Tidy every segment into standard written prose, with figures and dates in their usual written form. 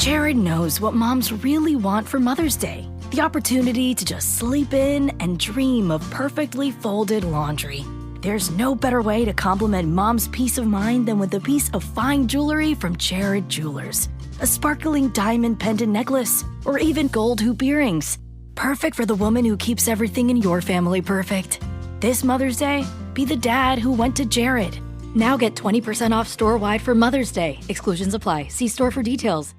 Jared knows what moms really want for Mother's Day. The opportunity to just sleep in and dream of perfectly folded laundry. There's no better way to compliment mom's peace of mind than with a piece of fine jewelry from Jared Jewelers. A sparkling diamond pendant necklace, or even gold hoop earrings. Perfect for the woman who keeps everything in your family perfect. This Mother's Day, be the dad who went to Jared. Now get 20% off store-wide for Mother's Day. Exclusions apply. See store for details.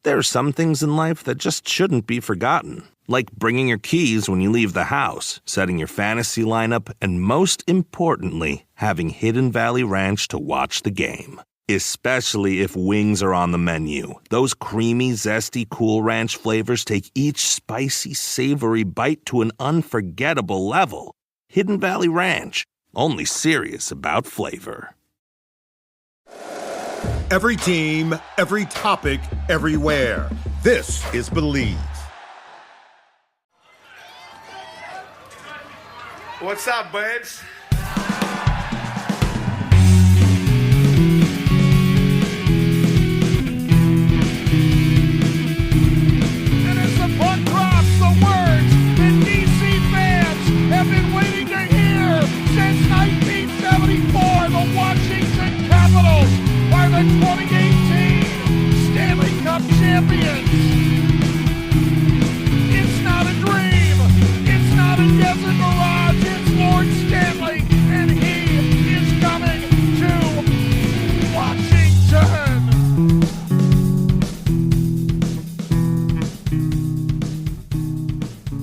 There are some things in life that just shouldn't be forgotten. Like bringing your keys when you leave the house, setting your fantasy lineup, and most importantly, having Hidden Valley Ranch to watch the game. Especially if wings are on the menu. Those creamy, zesty Cool Ranch flavors take each spicy, savory bite to an unforgettable level. Hidden Valley Ranch. Only serious about flavor. Every team, every topic, everywhere. This is Believe. What's up, babes? And as the puck drops, the words that DC fans have been waiting to hear since 1974, the Washington Capitals are the 2018 Stanley Cup champions. It's not a dream. It's not a desert mirage. It's Lord Stanley, and he is coming to Washington.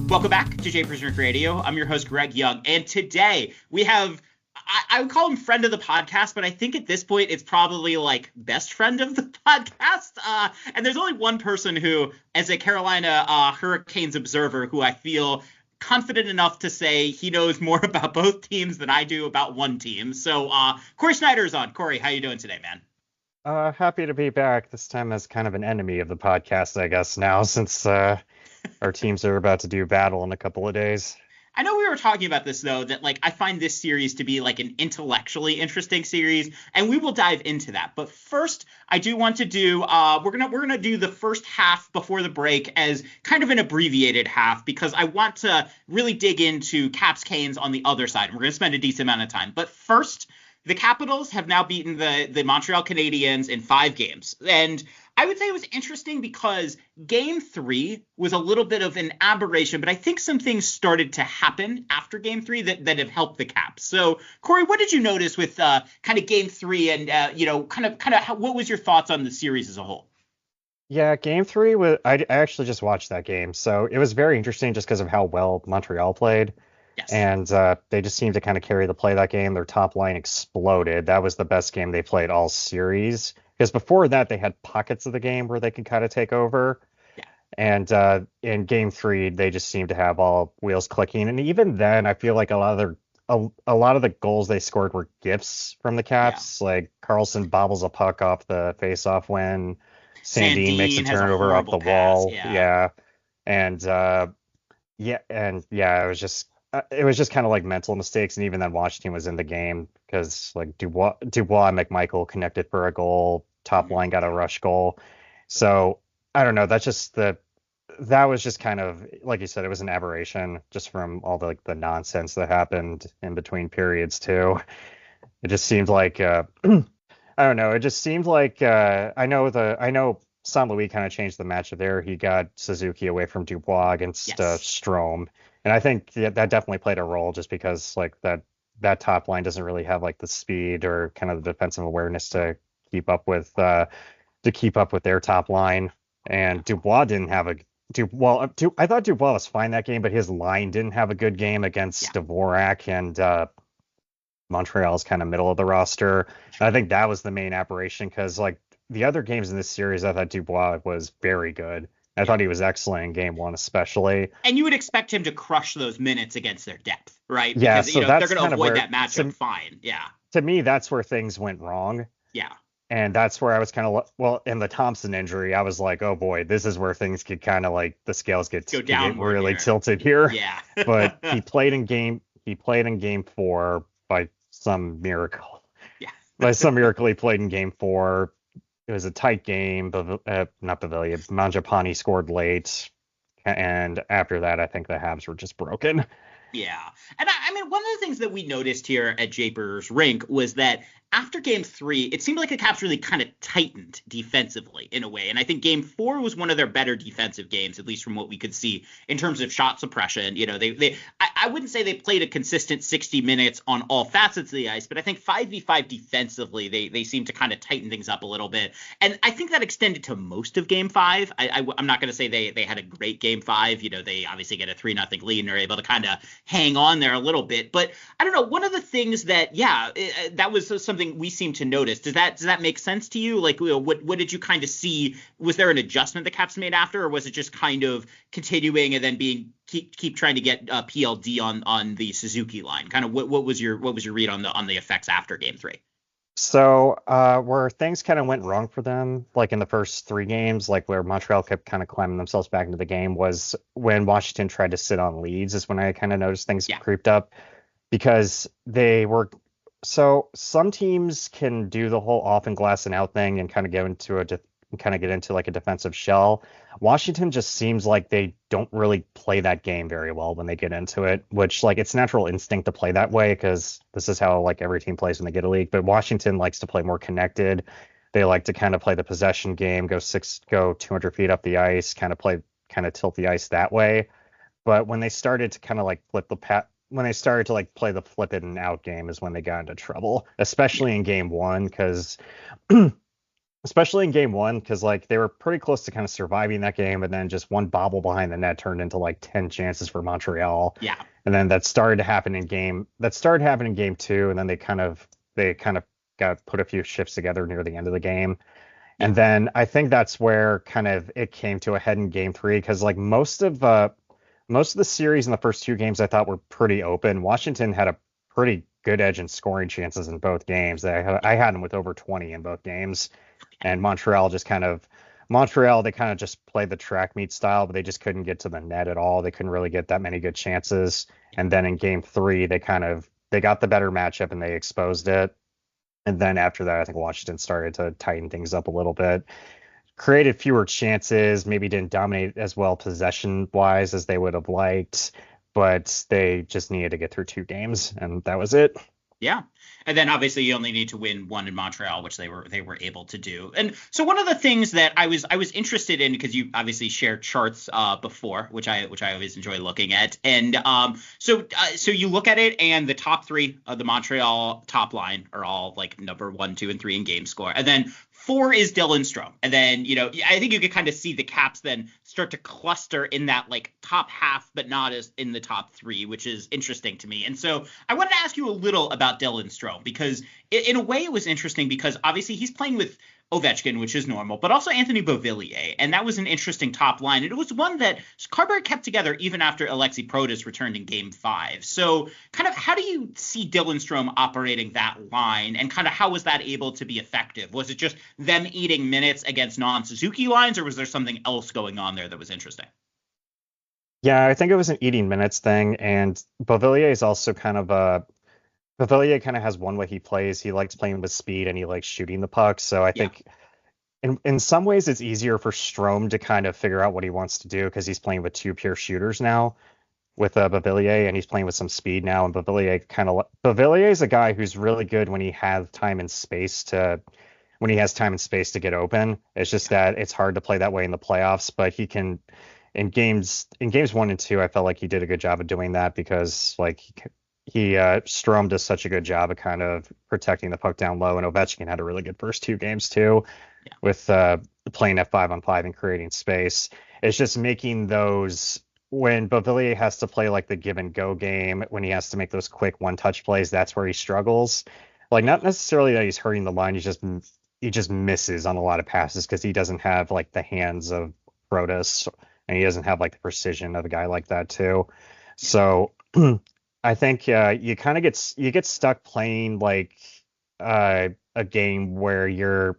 Welcome back to Japers Rink Radio. I'm your host, Greg Young, and today we have, I would call him friend of the podcast, but I think at this point it's probably like best friend of the podcast. And there's only one person who, as a Carolina Hurricanes observer, who I feel confident enough to say he knows more about both teams than I do about one team. So Corey Sznajder is on. Corey, how you doing today, man? Happy to be back, this time as kind of an enemy of the podcast, I guess, now, since our teams are about to do battle in a couple of days. I know we were talking about this, though, that like I find this series to be like an intellectually interesting series, and we will dive into that. But first, I do want to do we're gonna do the first half before the break as kind of an abbreviated half, because I want to really dig into Caps-Canes on the other side, and we're gonna spend a decent amount of time. But first, the Capitals have now beaten the Montreal Canadiens in 5 games, and I would say it was interesting because Game 3 was a little bit of an aberration, but I think some things started to happen after Game 3 that have helped the Caps. So, Corey, what did you notice with kind of Game 3, and what was your thoughts on the series as a whole? Yeah, Game 3 was. I actually just watched that game, so it was very interesting just because of how well Montreal played. Yes. And they just seemed to kind of carry the play that game. Their top line exploded. That was the best game they played all series. Because before that, they had pockets of the game where they could kind of take over. Yeah. And in Game 3, they just seemed to have all wheels clicking. And even then, I feel like a lot of the goals they scored were gifts from the Caps. Yeah. Like Carlson bobbles a puck off the faceoff when Sandin makes a turnover off the wall. Yeah. And it was just kind of like mental mistakes, and even then Washington was in the game because like Dubois and McMichael connected for a goal, top line got a rush goal. So I don't know, that was just kind of, like you said, it was an aberration just from all the nonsense that happened in between periods too. It just seemed like I don't know, it just seemed like I know St. Louis kind of changed the matchup there. He got Suzuki away from Dubois against Strome. And I think that definitely played a role, just because like that top line doesn't really have like the speed or kind of the defensive awareness to keep up with their top line. And Dubois didn't have I thought Dubois was fine that game, but his line didn't have a good game against Dvorak, and Montreal's kind of middle of the roster. And I think that was the main aberration, because like the other games in this series, I thought Dubois was very good. I thought he was excellent in Game 1 especially. And you would expect him to crush those minutes against their depth, right? Yeah, because so they're going to avoid that matchup fine. Yeah. To me, that's where things went wrong. Yeah. And that's where I was kind of, in the Thompson injury, I was like, oh boy, this is where things could kind of like, the scales get really tilted here. Yeah. But he played in Game 4 by some miracle. Yeah. By some miracle, he played in Game 4. it was a tight game, but not Pavilion. Mangiapane scored late, and after that, I think the Habs were just broken. Yeah. And I mean, one of the things that we noticed here at Japers Rink was that after game 3, it seemed like the Caps really kind of tightened defensively in a way. And I think game 4 was one of their better defensive games, at least from what we could see in terms of shot suppression. You know, I wouldn't say they played a consistent 60 minutes on all facets of the ice, but I think 5v5 defensively, they seemed to kind of tighten things up a little bit. And I think that extended to most of game 5. I'm not going to say they had a great game 5. You know, they obviously get a 3-0 lead and are able to kind of hang on there a little bit. But I don't know, one of the things that, that was something we seem to notice. Does that make sense to you? Like, what did you kind of see? Was there an adjustment the Caps made after, or was it just kind of continuing and then keep trying to get PLD on the Suzuki line? Kind of what was your read on the effects after game 3? So where things kind of went wrong for them, like in the first 3 games, like where Montreal kept kind of climbing themselves back into the game, was when Washington tried to sit on leads, is when I kind of noticed things creeped up, because they were. So some teams can do the whole off and glass and out thing and kind of get into like a defensive shell. Washington just seems like they don't really play that game very well when they get into it, which, like, it's natural instinct to play that way because this is how like every team plays when they get a lead. But Washington likes to play more connected. They like to kind of play the possession game, go 200 feet up the ice, kind of tilt the ice that way. But when they started to kind of like when they started to like play the flip it and out game is when they got into trouble, especially in game 1, because like they were pretty close to kind of surviving that game, and then just one bobble behind the net turned into like 10 chances for Montreal. Yeah. And then that started to happen in game 2, and then they kind of got put a few shifts together near the end of the game. And then I think that's where kind of it came to a head in game 3, because like most of the series in the first 2 games I thought were pretty open. Washington had a pretty good edge in scoring chances in both games. I had them with over 20 in both games. And Montreal they kind of just played the track meet style, but they just couldn't get to the net at all. They couldn't really get that many good chances. And then in game 3, they got the better matchup and they exposed it. And then after that, I think Washington started to tighten things up a little bit, created fewer chances, maybe didn't dominate as well possession wise as they would have liked, but they just needed to get through 2 games, and that was it. Yeah. And then obviously you only need to win 1 in Montreal, which they were able to do. And so one of the things that I was interested in, because you obviously shared charts before, which I always enjoy looking at. And so you look at it, and the top 3 of the Montreal top line are all like number 1, 2, and 3 in game score. And then 4 is Dylan Strome. And then, you know, I think you could kind of see the Caps then start to cluster in that like top half, but not as in the top 3, which is interesting to me. And so I wanted to ask you a little about Dylan Strome, because in a way it was interesting because obviously he's playing with Ovechkin, which is normal, but also Anthony Beauvillier. And that was an interesting top line. And it was one that Carberry kept together even after Alexi Protas returned in game 5. So kind of how do you see Dylan Strome operating that line, and kind of how was that able to be effective? Was it just them eating minutes against non-Suzuki lines, or was there something else going on there that was interesting? Yeah, I think it was an eating minutes thing. And Beauvillier is also Beauvillier kind of has one way he plays. He likes playing with speed and he likes shooting the puck. So I think in some ways it's easier for Strome to kind of figure out what he wants to do, because he's playing with 2 pure shooters now with Beauvillier, and he's playing with some speed now. And Beauvillier is a guy who's really good when he has time and space to get open. It's just that it's hard to play that way in the playoffs, but he can in games 1 and 2. I felt like he did a good job of doing that, because like Strome does such a good job of kind of protecting the puck down low, and Ovechkin had a really good first 2 games too, with playing at 5-on-5 and creating space. It's just making those, when Beauvillier has to play like the give and go game, when he has to make those quick 1-touch plays, that's where he struggles. Like, not necessarily that he's hurting the line, he just misses on a lot of passes because he doesn't have like the hands of Protas, and he doesn't have like the precision of a guy like that too. So I think you kind of get stuck playing like a game where you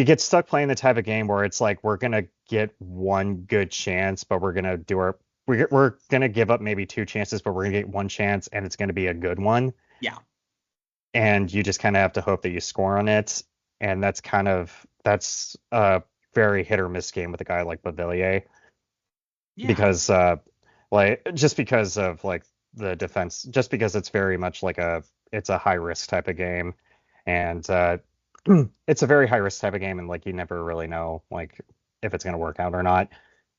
get stuck playing the type of game where it's like, we're gonna get 1 good chance, but we're gonna give up maybe 2 chances, but we're gonna get 1 chance, and it's gonna be a good one. Yeah. And you just kind of have to hope that you score on it. and that's a very hit or miss game with a guy like Beauvillier Yeah. because just because of like the defense, just because it's very much like it's a high risk type of game, and it's a very high risk type of game, and like you never really know like if it's gonna work out or not.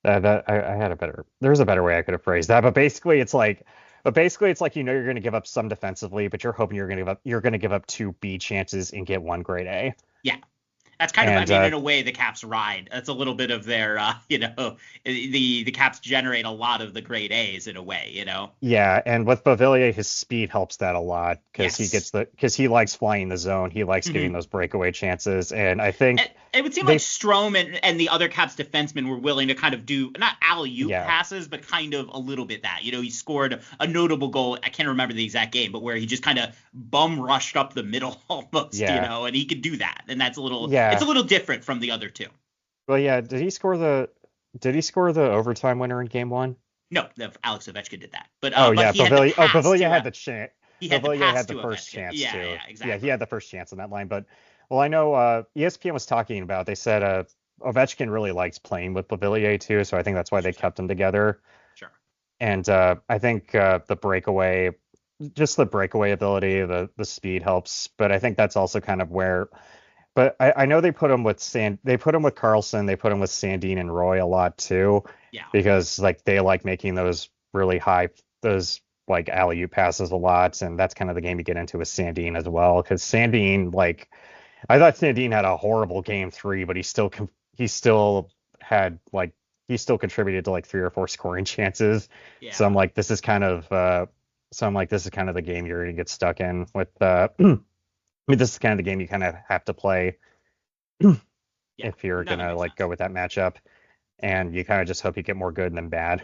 I had there's a better way I could have phrased that, but basically it's like you're going to give up some defensively, but you're hoping you're going to give up 2 B chances and get 1 grade A. Yeah. That's kind of, in a way, the Caps ride. That's a little bit of their, the Caps generate a lot of the grade A's in a way, Yeah, and with Beauvillier, his speed helps that a lot because Yes. he likes flying the zone. He likes getting those breakaway chances, and I think it would seem like Strome and the other Caps defensemen were willing to kind of do not alley-oop passes, but kind of a little bit that. He scored a notable goal. I can't remember the exact game, but where he just kind of bum rushed up the middle almost, and he could do that, and that's it's a little different from the other two. Well, yeah. Did he score the overtime winner in game 1? No, Alex Ovechkin did that. But Beauvillier had the chance. He had the first chance too. Yeah, exactly. Yeah, he had the first chance on that line. But I know ESPN was talking about. They said Ovechkin really likes playing with Beauvillier too, so I think that's why they kept them together. Sure. And I think the breakaway ability, the speed helps. But I think that's also kind of where. But I know they put him with Carlson, they put him with Sandin and Roy a lot too. Yeah. Because like they like making those really high like alley-oop passes a lot, and that's kind of the game you get into with Sandin as well. Because Sandin, like, I thought Sandin had a horrible game 3, but he still contributed to like 3 or 4 scoring chances. Yeah. So I'm like, this is kind of the game you're gonna get stuck in with. This is kind of the game you kind of have to play if you're gonna like go with that matchup, and you kind of just hope you get more good than bad.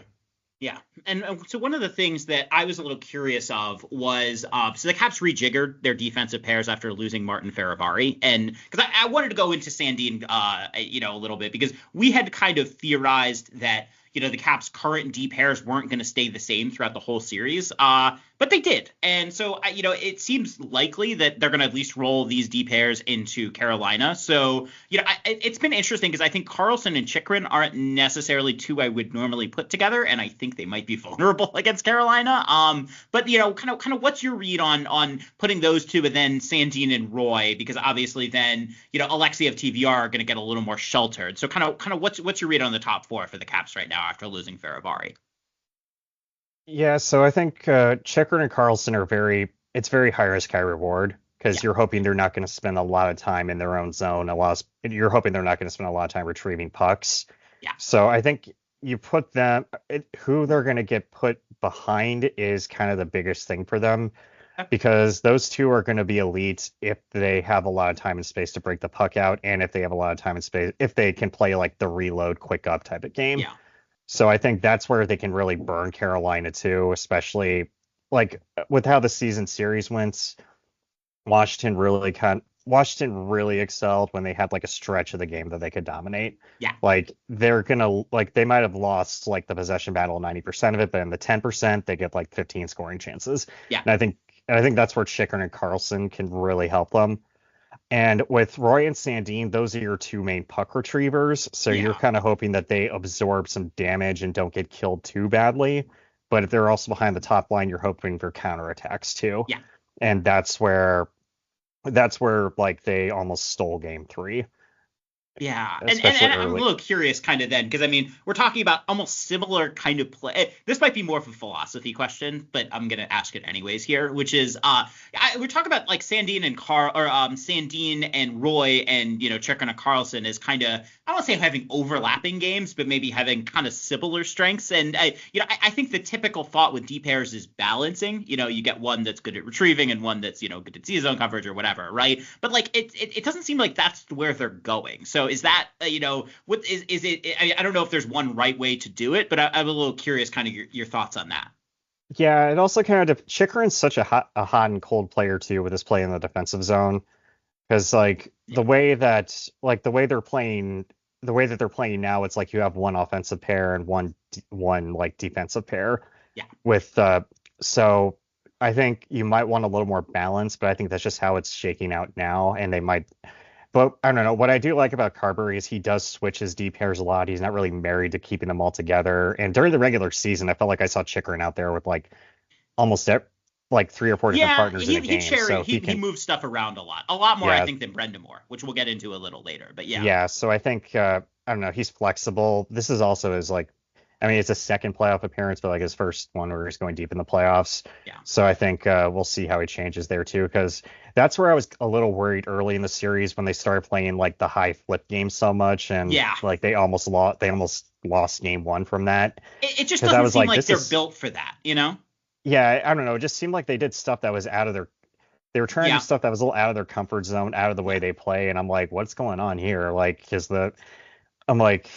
Yeah, and so one of the things that I was a little curious of was so the Caps rejiggered their defensive pairs after losing Martin Feravari, and because I wanted to go into Sandin a little bit because we had kind of theorized that the Caps' current D pairs weren't going to stay the same throughout the whole series, but they did. And so, it seems likely that they're going to at least roll these D pairs into Carolina. So, it's been interesting because I think Carlson and Chychrun aren't necessarily 2 I would normally put together, and I think they might be vulnerable against Carolina. But, kind of what's your read on putting those 2 and then Sandin and Roy? Because obviously then, Alexeyev, TVR are going to get a little more sheltered. So kind of what's your read on the top 4 for the Caps right now after losing Feravari? Yeah, so I think Chychrun and Carlson it's very high risk, high reward because you're hoping they're not going to spend a lot of time in their own zone. You're hoping they're not going to spend a lot of time retrieving pucks. Yeah. So I think you put them, who they're going to get put behind is kind of the biggest thing for them because those 2 are going to be elite if they have a lot of time and space to break the puck out, and if they have a lot of time and space, if they can play like the reload quick up type of game. Yeah. So I think that's where they can really burn Carolina too, especially like with how the season series went. Washington really excelled when they had like a stretch of the game that they could dominate. Yeah. Like they might have lost like the possession battle 90% of it, but in the 10% they get like 15 scoring chances. Yeah. And I think that's where Chychrun and Carlson can really help them. And with Roy and Sandin, those are your 2 main puck retrievers. So you're kind of hoping that they absorb some damage and don't get killed too badly. But if they're also behind the top line, you're hoping for counterattacks too. Yeah. And that's where like they almost stole game 3. Yeah, and I'm a little curious kind of then, because I mean, we're talking about almost similar kind of play. This might be more of a philosophy question, but I'm gonna ask it anyways here, which is we're talking about like Sandin and Roy and Chychrun and Carlson as kind of, I don't want to say having overlapping games, but maybe having kind of similar strengths. And I think the typical thought with D pairs is balancing. You get one that's good at retrieving and one that's good at zone coverage or whatever, right? But like it doesn't seem like that's where they're going. So is that what is it? I don't know if there's one right way to do it, but I'm a little curious, kind of your thoughts on that. Yeah, it also kind of Chychrun's such a hot and cold player too with his play in the defensive zone, because like the way that they're playing now, it's like you have one offensive pair and one like defensive pair. Yeah. With so I think you might want a little more balance, but I think that's just how it's shaking out now, and they might. But I don't know. What I do like about Carberry is he does switch his D pairs a lot. He's not really married to keeping them all together. And during the regular season, I felt like I saw Chikrin out there with like almost like 3 or 4 different partners in a game. He moves stuff around a lot more, Yeah. I think, than Brendamore, which we'll get into a little later. But yeah. Yeah, so I think I don't know, he's flexible. This is also his like, I mean, it's a second playoff appearance, but like his first one where he's going deep in the playoffs. Yeah. So I think we'll see how he changes there too, because that's where I was a little worried early in the series when they started playing like the high flip game so much, and like they almost lost game one from that. It just doesn't seem like they're built for that, you know? Yeah, I don't know. It just seemed like they did stuff that was out of their. They were trying to do stuff that was a little out of their comfort zone, out of the way they play, and I'm like, what's going on here? Like, I'm like,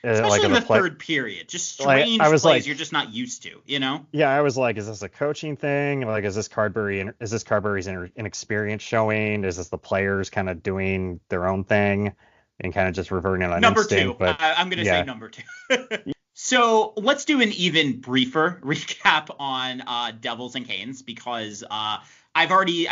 especially like in the third period, just strange plays you're just not used to, you know? Yeah, I was like, is this a coaching thing? Like, is this Carberry's inexperience showing? Is this the players kind of doing their own thing and kind of just reverting on number instinct? Two. But I'm gonna say number two. So let's do an even briefer recap on Devils and Canes, because I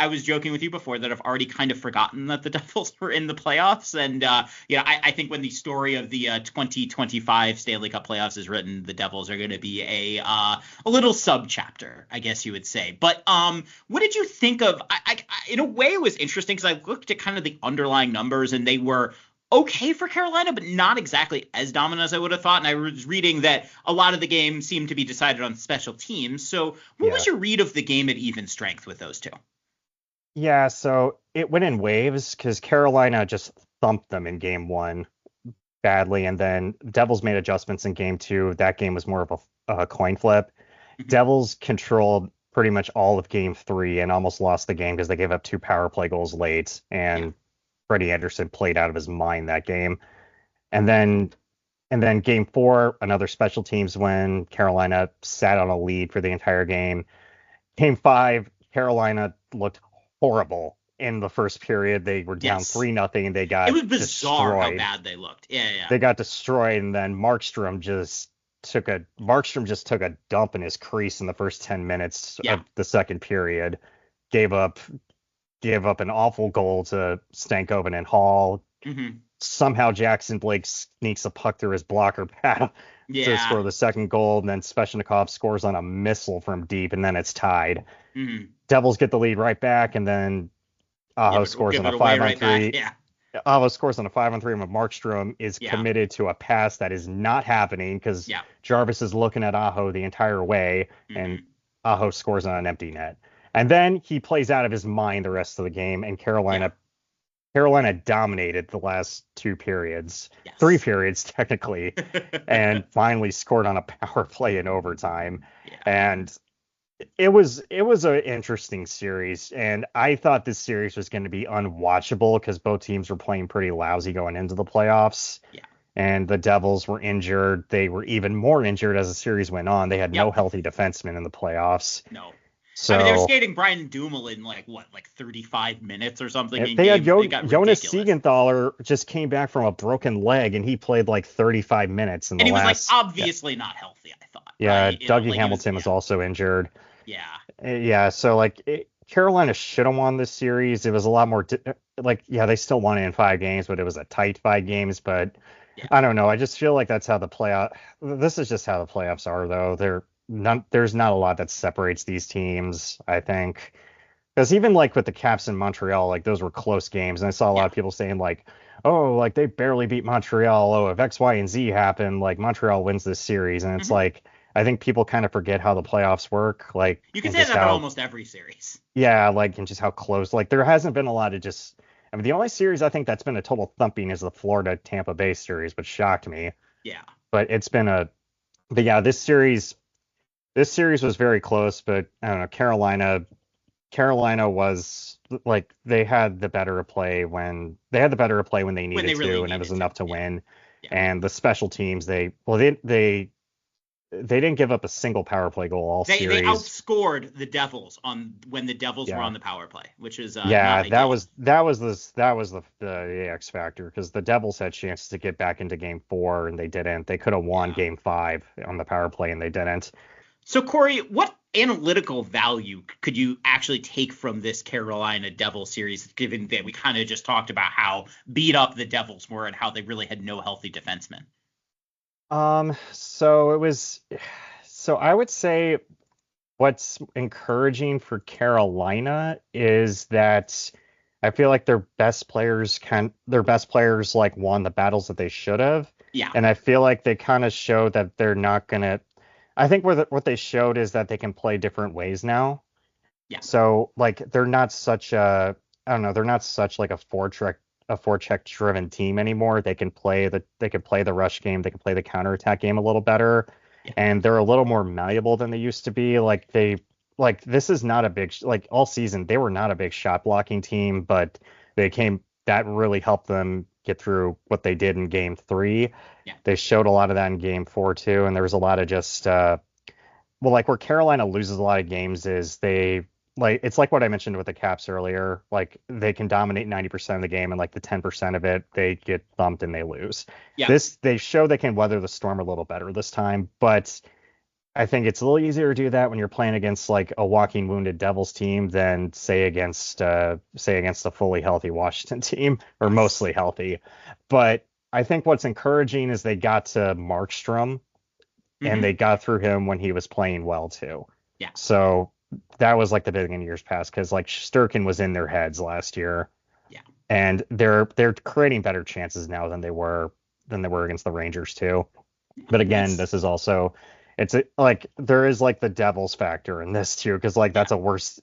was joking with you before that I've already kind of forgotten that the Devils were in the playoffs. And, I think when the story of the 2025 Stanley Cup playoffs is written, the Devils are going to be a little sub-chapter, I guess you would say. But what did you think of – in a way, it was interesting because I looked at kind of the underlying numbers, and they were okay for Carolina, but not exactly as dominant as I would have thought. And I was reading that a lot of the game seemed to be decided on special teams. So what was your read of the game at even strength with those two? Yeah, so it went in waves because Carolina just thumped them in game one badly. And then Devils made adjustments in game two. That game was more of a coin flip. Mm-hmm. Devils controlled pretty much all of game three and almost lost the game because they gave up 2 power play goals late. And Freddie Anderson played out of his mind that game. And then game four, another special teams win. Carolina sat on a lead for the entire game. Game five, Carolina looked horrible in the first period. They were down 3-0. They got It was bizarre destroyed. how bad they looked. Yeah. They got destroyed, and then Markstrom just took a dump in his crease in the first 10 minutes of the second period. Gave up an awful goal to Stankoven and Hall. Mm-hmm. Somehow Jackson Blake sneaks a puck through his blocker pad to score the second goal, and then Svechnikov scores on a missile from deep, and then it's tied. Mm-hmm. Devils get the lead right back, and then Aho scores on a 5-on-3. Aho scores on a 5-on-3, and Markstrom is committed to a pass that is not happening because Jarvis is looking at Aho the entire way, and Aho scores on an empty net. And then he plays out of his mind the rest of the game, and Carolina dominated the last 2 periods, 3 periods technically, and finally scored on a power play in overtime. And it was an interesting series, and I thought this series was going to be unwatchable because both teams were playing pretty lousy going into the playoffs. And the Devils were injured. They were even more injured as the series went on. They had no healthy defensemen in the playoffs. No. So, I mean, they were skating Brian Dumoulin like 35 minutes or something. They had Jonas Siegenthaler just came back from a broken leg, and he played like 35 minutes in the last. And he was like obviously not healthy, I thought. Yeah, right? Dougie Hamilton was also injured. Yeah. Yeah, so like Carolina should have won this series. It was a lot more they still won it in 5 games, but it was a tight 5 games. But I don't know. I just feel like that's how the playoff. This is just how the playoffs are, though. There's not a lot that separates these teams, I think. Because even like with the Caps in Montreal, like those were close games. And I saw a lot of people saying like, oh, like they barely beat Montreal. Oh, if X, Y, and Z happen, like Montreal wins this series. And it's like, I think people kind of forget how the playoffs work. Like you can say that about almost every series. Yeah, like and just how close. Like there hasn't been a lot of just. I mean, the only series I think that's been a total thumping is the Florida Tampa Bay series, which shocked me. Yeah. But it's been this series. This series was very close, but I don't know. Carolina was like they had the better play when they needed to, and it was enough to win. Yeah. And the special teams, they didn't give up a single power play goal all series. They outscored the Devils when the Devils were on the power play, which is that was the X factor because the Devils had chances to get back into game 4 and they didn't. They could have won game 5 on the power play and they didn't. So, Corey, what analytical value could you actually take from this Carolina Devils series, given that we kind of just talked about how beat up the Devils were and how they really had no healthy defensemen? So I would say what's encouraging for Carolina is that I feel like their best players like won the battles that they should have. Yeah. And I feel like they kind of show that they're not gonna. I think what they showed is that they can play different ways now. Yeah. So like they're not such a I don't know, they're not such like a forecheck driven team anymore. They can play the rush game, they can play the counterattack game a little better. Yeah. And they're a little more malleable than they used to be. This is not a big all season they were not a big shot blocking team, but that really helped them get through what they did in game 3. Yeah. They showed a lot of that in game 4 too, and there was a lot of just where Carolina loses a lot of games is it's like what I mentioned with the Caps earlier. Like they can dominate 90% of the game, and like the 10% of it they get thumped and they lose. Yeah. They show they can weather the storm a little better this time, but I think it's a little easier to do that when you're playing against like a walking wounded Devils team than say against a fully healthy Washington team, or mostly healthy. But I think what's encouraging is they got to Markstrom, and they got through him when he was playing well too. Yeah. So that was like the big thing in years past, because like Sturkin was in their heads last year. Yeah. And they're creating better chances now than they were against the Rangers too. But again, this is also there is like the Devils factor in this too, because like that's a worse.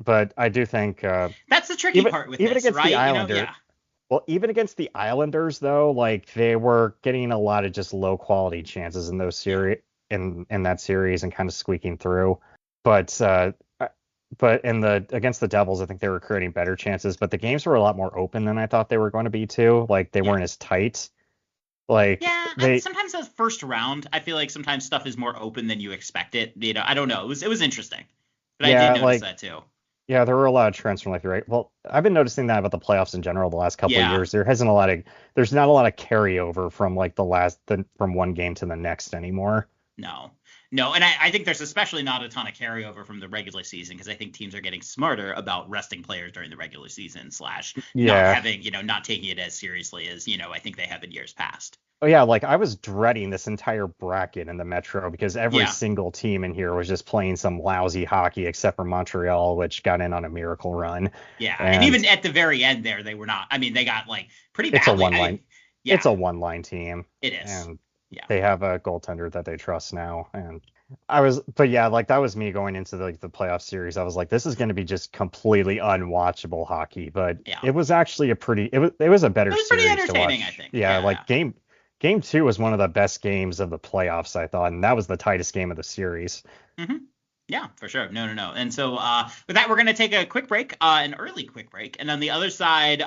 But I do think that's the tricky part with even this, against right? the Islanders. Well, even against the Islanders though, like they were getting a lot of just low quality chances in those in that series and kind of squeaking through. But against the Devils, I think they were creating better chances. But the games were a lot more open than I thought they were going to be too. Like they weren't as tight. Like sometimes as first round, I feel like sometimes stuff is more open than you expect it. You know, I don't know. It was interesting, but I did notice that too. Yeah, there were a lot of trends from left to right. Well, I've been noticing that about the playoffs in general the last couple of years. There's not a lot of carryover from like from one game to the next anymore. No, and I think there's especially not a ton of carryover from the regular season, because I think teams are getting smarter about resting players during the regular season / not taking it as seriously as I think they have in years past. Oh yeah, like I was dreading this entire bracket in the Metro because every single team in here was just playing some lousy hockey except for Montreal, which got in on a miracle run. Yeah, and even at the very end there, they were not. I mean, they got like pretty badly. It's a one-line. It's a one-line team. It is. And they have a goaltender that they trust now, and that was me going into the playoff series. I was like, this is going to be just completely unwatchable hockey, but it was actually it was a better series. It was pretty entertaining, I think. Like game 2 was one of the best games of the playoffs, I thought, and that was the tightest game of the series. Mm-hmm. Yeah, for sure. No. And so with that, we're going to take a quick break, an early quick break. And on the other side,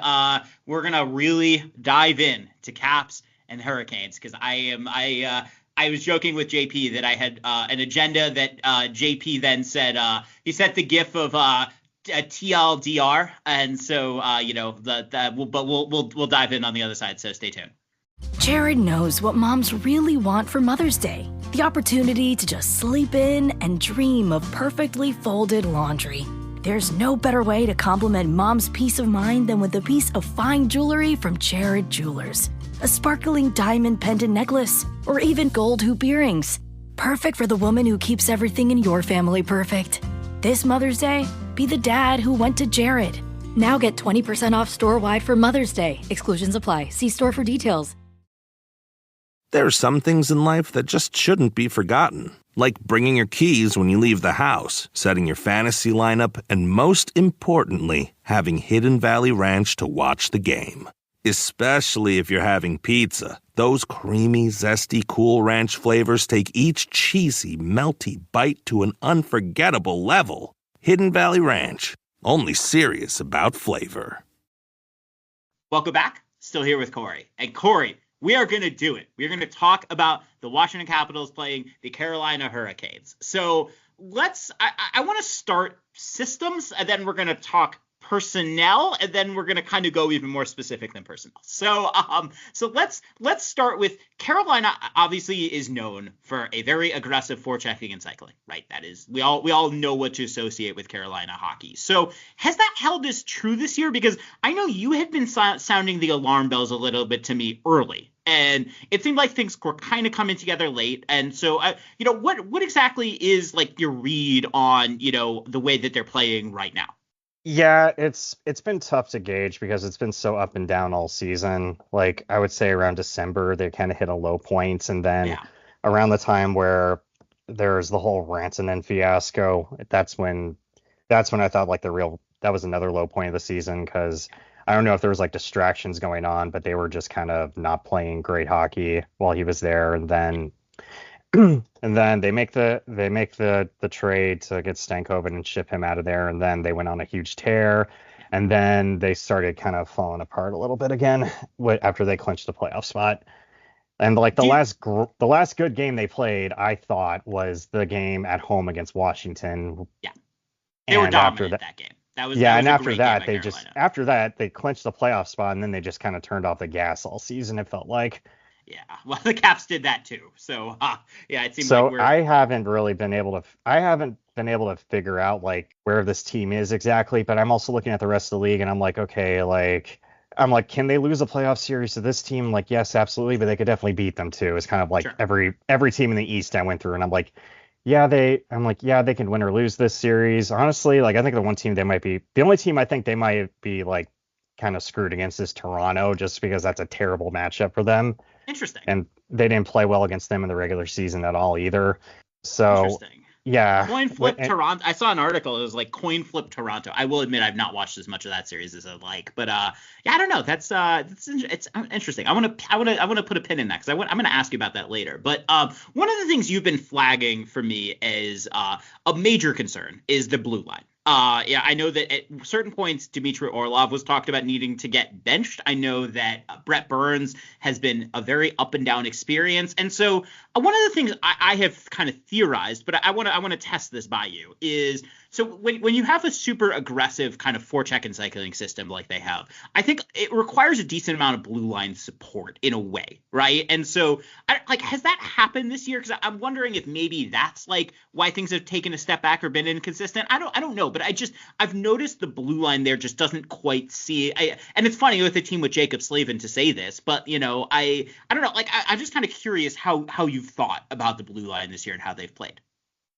we're going to really dive in to Caps and Hurricanes, because I was joking with JP that I had an agenda that JP then said he sent the gif of TLDR, and so we'll dive in on the other side. So stay tuned. Jared knows what moms really want for Mother's Day. The opportunity to just sleep in and dream of perfectly folded laundry. There's no better way to compliment mom's peace of mind than with a piece of fine jewelry from Jared Jewelers. A sparkling diamond pendant necklace, or even gold hoop earrings. Perfect for the woman who keeps everything in your family perfect. This Mother's Day, be the dad who went to Jared. Now get 20% off store-wide for Mother's Day. Exclusions apply. See store for details. There are some things in life that just shouldn't be forgotten. Like bringing your keys when you leave the house, setting your fantasy lineup, and most importantly, having Hidden Valley Ranch to watch the game. Especially if you're having pizza. Those creamy, zesty, Cool Ranch flavors take each cheesy, melty bite to an unforgettable level. Hidden Valley Ranch. Only serious about flavor. Welcome back. Still here with Corey. And Corey, we are going to do it. We're going to talk about the Washington Capitals playing the Carolina Hurricanes. So I want to start systems, and then we're going to talk personnel, and then we're going to kind of go even more specific than personnel. So let's start with Carolina. Obviously is known for a very aggressive forechecking and cycling, right? That is, we all know what to associate with Carolina hockey. So has that held as true this year? Because I know you had been sounding the alarm bells a little bit to me early, and it seemed like things were kind of coming together late. And so, what exactly is like your read on, the way that they're playing right now? Yeah, it's been tough to gauge because it's been so up and down all season. Like I would say around December, they kind of hit a low point, and then around the time where there's the whole Rantanen fiasco, that's when I thought like that was another low point of the season, because I don't know if there was like distractions going on, but they were just kind of not playing great hockey while he was there, and then they make the trade to get Stankoven and ship him out of there, and then they went on a huge tear, and then they started kind of falling apart a little bit again after they clinched the playoff spot. And like the last good game they played, I thought, was the game at home against Washington. Yeah, they were dominant that game. And after that they clinched the playoff spot, and then they just kind of turned off the gas all season, it felt like. Yeah, well, the Caps did that too. So, it seems so like I haven't been able to figure out like where this team is exactly, but I'm also looking at the rest of the league, and I'm like, okay, can they lose a playoff series to this team? Like, yes, absolutely, but they could definitely beat them too. It's kind of like every team in the East I went through, and I'm like, they can win or lose this series. Honestly, like I think the only team I think they might be like kind of screwed against is Toronto, just because that's a terrible matchup for them. Interesting. And they didn't play well against them in the regular season at all either. So interesting. Yeah. Coin flip Toronto. I saw an article. It was like coin flip Toronto. I will admit I've not watched as much of that series as I'd like, but I don't know. It's interesting. I want to put a pin in that, because I'm going to ask you about that later. But one of the things you've been flagging for me as a major concern is the blue line. I know that at certain points, Dmitry Orlov was talked about needing to get benched. I know that Brett Burns has been a very up and down experience. And so one of the things I have kind of theorized, but I want to test this by you, is so when you have a super aggressive kind of forecheck and cycling system like they have, I think it requires a decent amount of blue line support in a way, right? And so has that happened this year? Because I'm wondering if maybe that's like why things have taken a step back or been inconsistent. I don't know. But I've noticed the blue line there just doesn't quite see. And it's funny with a team with Jacob Slavin to say this, but I don't know. Like I'm just kind of curious how you've thought about the blue line this year and how they've played.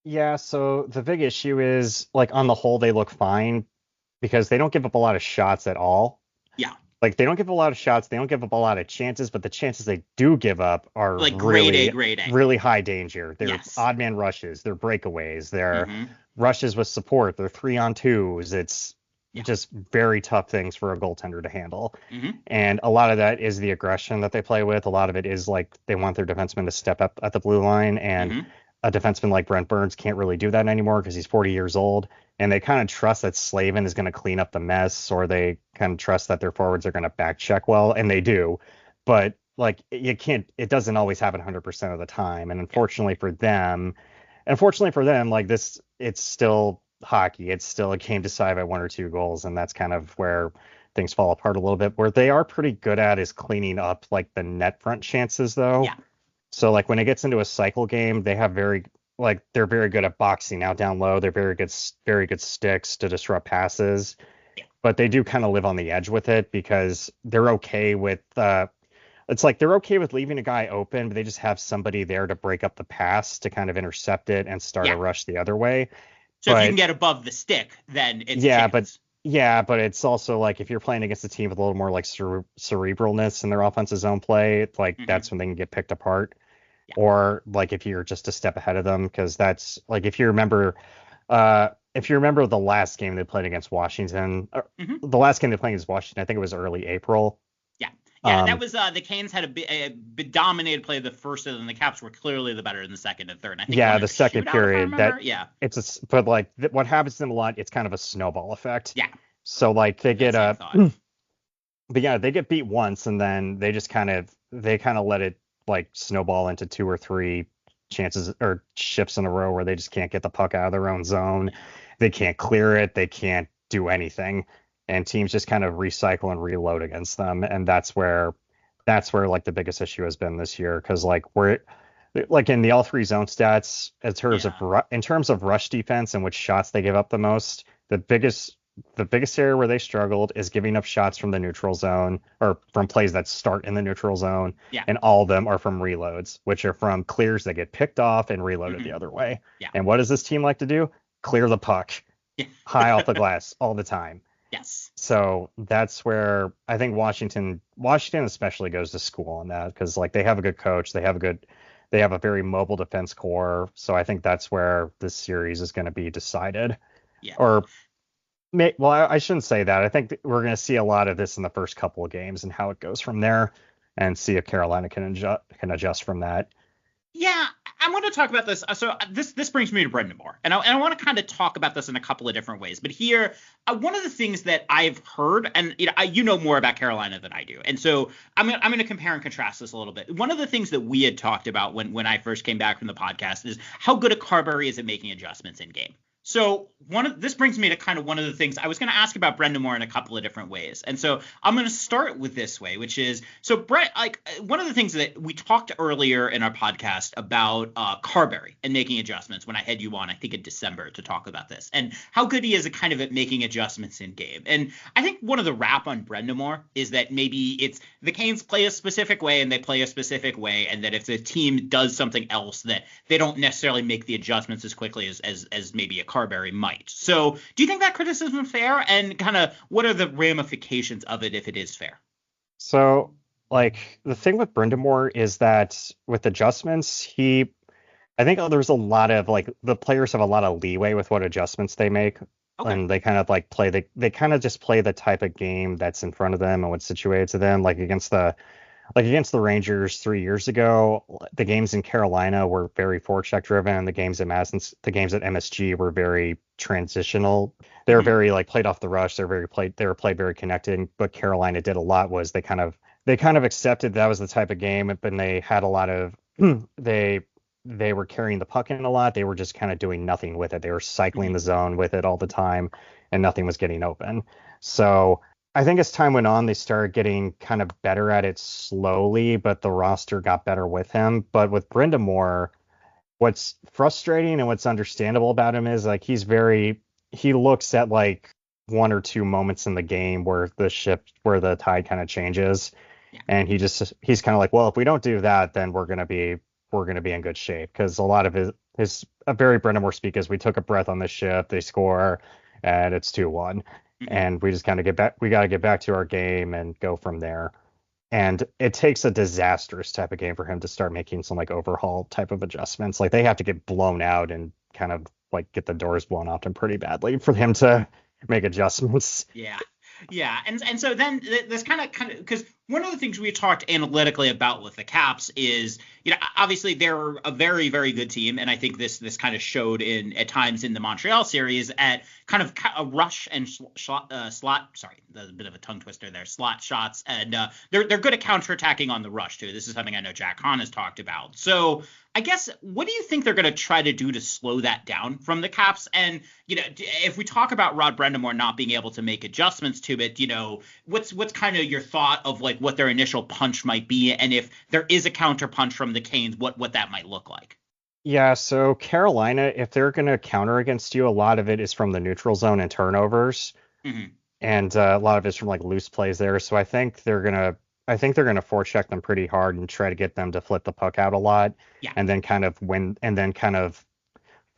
Yeah. So the big issue is, like, on the whole, they look fine because they don't give up a lot of shots at all. Yeah. Like, they don't give up a lot of shots. They don't give up a lot of chances, but the chances they do give up are like grade A. Really high danger. They're odd man rushes. They're breakaways. They're rushes with support. They're 3-on-2s. It's just very tough things for a goaltender to handle. And a lot of that is the aggression that they play with. A lot of it is like they want their defensemen to step up at the blue line, and a defenseman like Brent Burns can't really do that anymore because he's 40 years old. And they kind of trust that Slavin is going to clean up the mess, or they kind of trust that their forwards are going to back check well, and they do. But like it doesn't always happen 100% of the time. And unfortunately for them, like this, it's still hockey. It's still a game decided by 1 or 2 goals. And that's kind of where things fall apart a little bit. Where they are pretty good at is cleaning up like the net front chances, though. Yeah. So like when it gets into a cycle game, they're very good at boxing out down low. They're very good sticks to disrupt passes. Yeah. But they do kind of live on the edge with it, because they're okay with they're okay with leaving a guy open, but they just have somebody there to break up the pass to kind of intercept it and start a rush the other way. So if you can get above the stick, then it's a chance. But it's also like if you're playing against a team with a little more like cerebralness in their offensive zone play, like that's when they can get picked apart. Yeah. Or like if you're just a step ahead of them, because that's like if you remember the last game they played against Washington, the last game they played against Washington, I think it was early April. Yeah, that was the Canes had a dominated play the first, and then the Caps were clearly the better in the second and third. I think the second period. But like what happens to them a lot, it's kind of a snowball effect. Yeah. So like they get they get beat once, and then they just kind of let it like snowball into 2 or 3 chances or shifts in a row where they just can't get the puck out of their own zone. They can't clear it. They can't do anything. and teams just kind of recycle and reload against them. And that's where like the biggest issue has been this year, because like in the all three zone stats, in terms of rush defense and which shots they give up the most, the biggest area where they struggled is giving up shots from the neutral zone, or from plays that start in the neutral zone. Yeah. And all of them are from reloads, which are from clears that get picked off and reloaded the other way. Yeah. And what does this team like to do? Clear the puck high off the glass all the time. Yes. So that's where I think Washington especially goes to school on that, because like they have a good coach, they have a very mobile defense core. So I think that's where this series is going to be decided. Yeah. Well, I shouldn't say that. I think we're going to see a lot of this in the first couple of games and how it goes from there, and see if Carolina can adjust from that. Yeah, I want to talk about this. So this brings me to Brendan Moore, and I want to kind of talk about this in a couple of different ways. But here, one of the things that I've heard, and you know more about Carolina than I do, and so I'm going to compare and contrast this a little bit. One of the things that we had talked about when I first came back from the podcast is how good a Carberry is at making adjustments in game. So this brings me to kind of one of the things I was going to ask about Brendan Moore in a couple of different ways. And so I'm going to start with this way, which is, so Brett, like one of the things that we talked earlier in our podcast about Carberry and making adjustments when I had you on, I think in December, to talk about this and how good he is at making adjustments in game. And I think one of the rap on Brendan Moore is that maybe it's the Canes play a specific way and they play a specific way, and that if the team does something else, that they don't necessarily make the adjustments as quickly as maybe a Carberry might. So do you think that criticism is fair, and kind of what are the ramifications of it if it is fair? So like the thing with Brendan Moore is that with adjustments, I think there's a lot of like the players have a lot of leeway with what adjustments they make. Okay. And they kind of like they kind of just play the type of game that's in front of them and what's situated to them. Like against the Rangers 3 years ago, the games in Carolina were very forecheck driven, and the games at MSG were very transitional. They were very like played off the rush. They were played very connected. And what Carolina did a lot was they kind of accepted that was the type of game, but they had a lot of they were carrying the puck in a lot. They were just kind of doing nothing with it. They were cycling the zone with it all the time, and nothing was getting open. So I think as time went on, they started getting kind of better at it slowly, but the roster got better with him. But with Brendan Moore, what's frustrating and what's understandable about him is like he looks at like one or two moments in the game where the tide kind of changes. Yeah. And he's kind of like, well, if we don't do that, then we're going to be in good shape, because a lot of his a very Brendan Moore speak is we took a breath on this ship, they score, and it's 2-1. And we just kind of we got to get back to our game and go from there. And it takes a disastrous type of game for him to start making some like overhaul type of adjustments. Like they have to get blown out and kind of like get the doors blown off him pretty badly for him to make adjustments. Yeah. Yeah. And so then this kind of because one of the things we talked analytically about with the Caps is, obviously they're a very, very good team. And I think this kind of showed at times in the Montreal series at kind of a rush and slot. Sorry, there's a bit of a tongue twister there. Slot shots. And they're good at counterattacking on the rush, too. This is something I know Jack Hahn has talked about. So I guess, what do you think they're going to try to do to slow that down from the Caps? And, if we talk about Rod Brendan Moore not being able to make adjustments to it, what's kind of your thought of like what their initial punch might be? And if there is a counter punch from the Canes, what that might look like? Yeah, so Carolina, if they're going to counter against you, a lot of it is from the neutral zone and turnovers. Mm-hmm. And a lot of it's from like loose plays there. So I think they're going to forecheck them pretty hard and try to get them to flip the puck out a lot. Yeah. And then kind of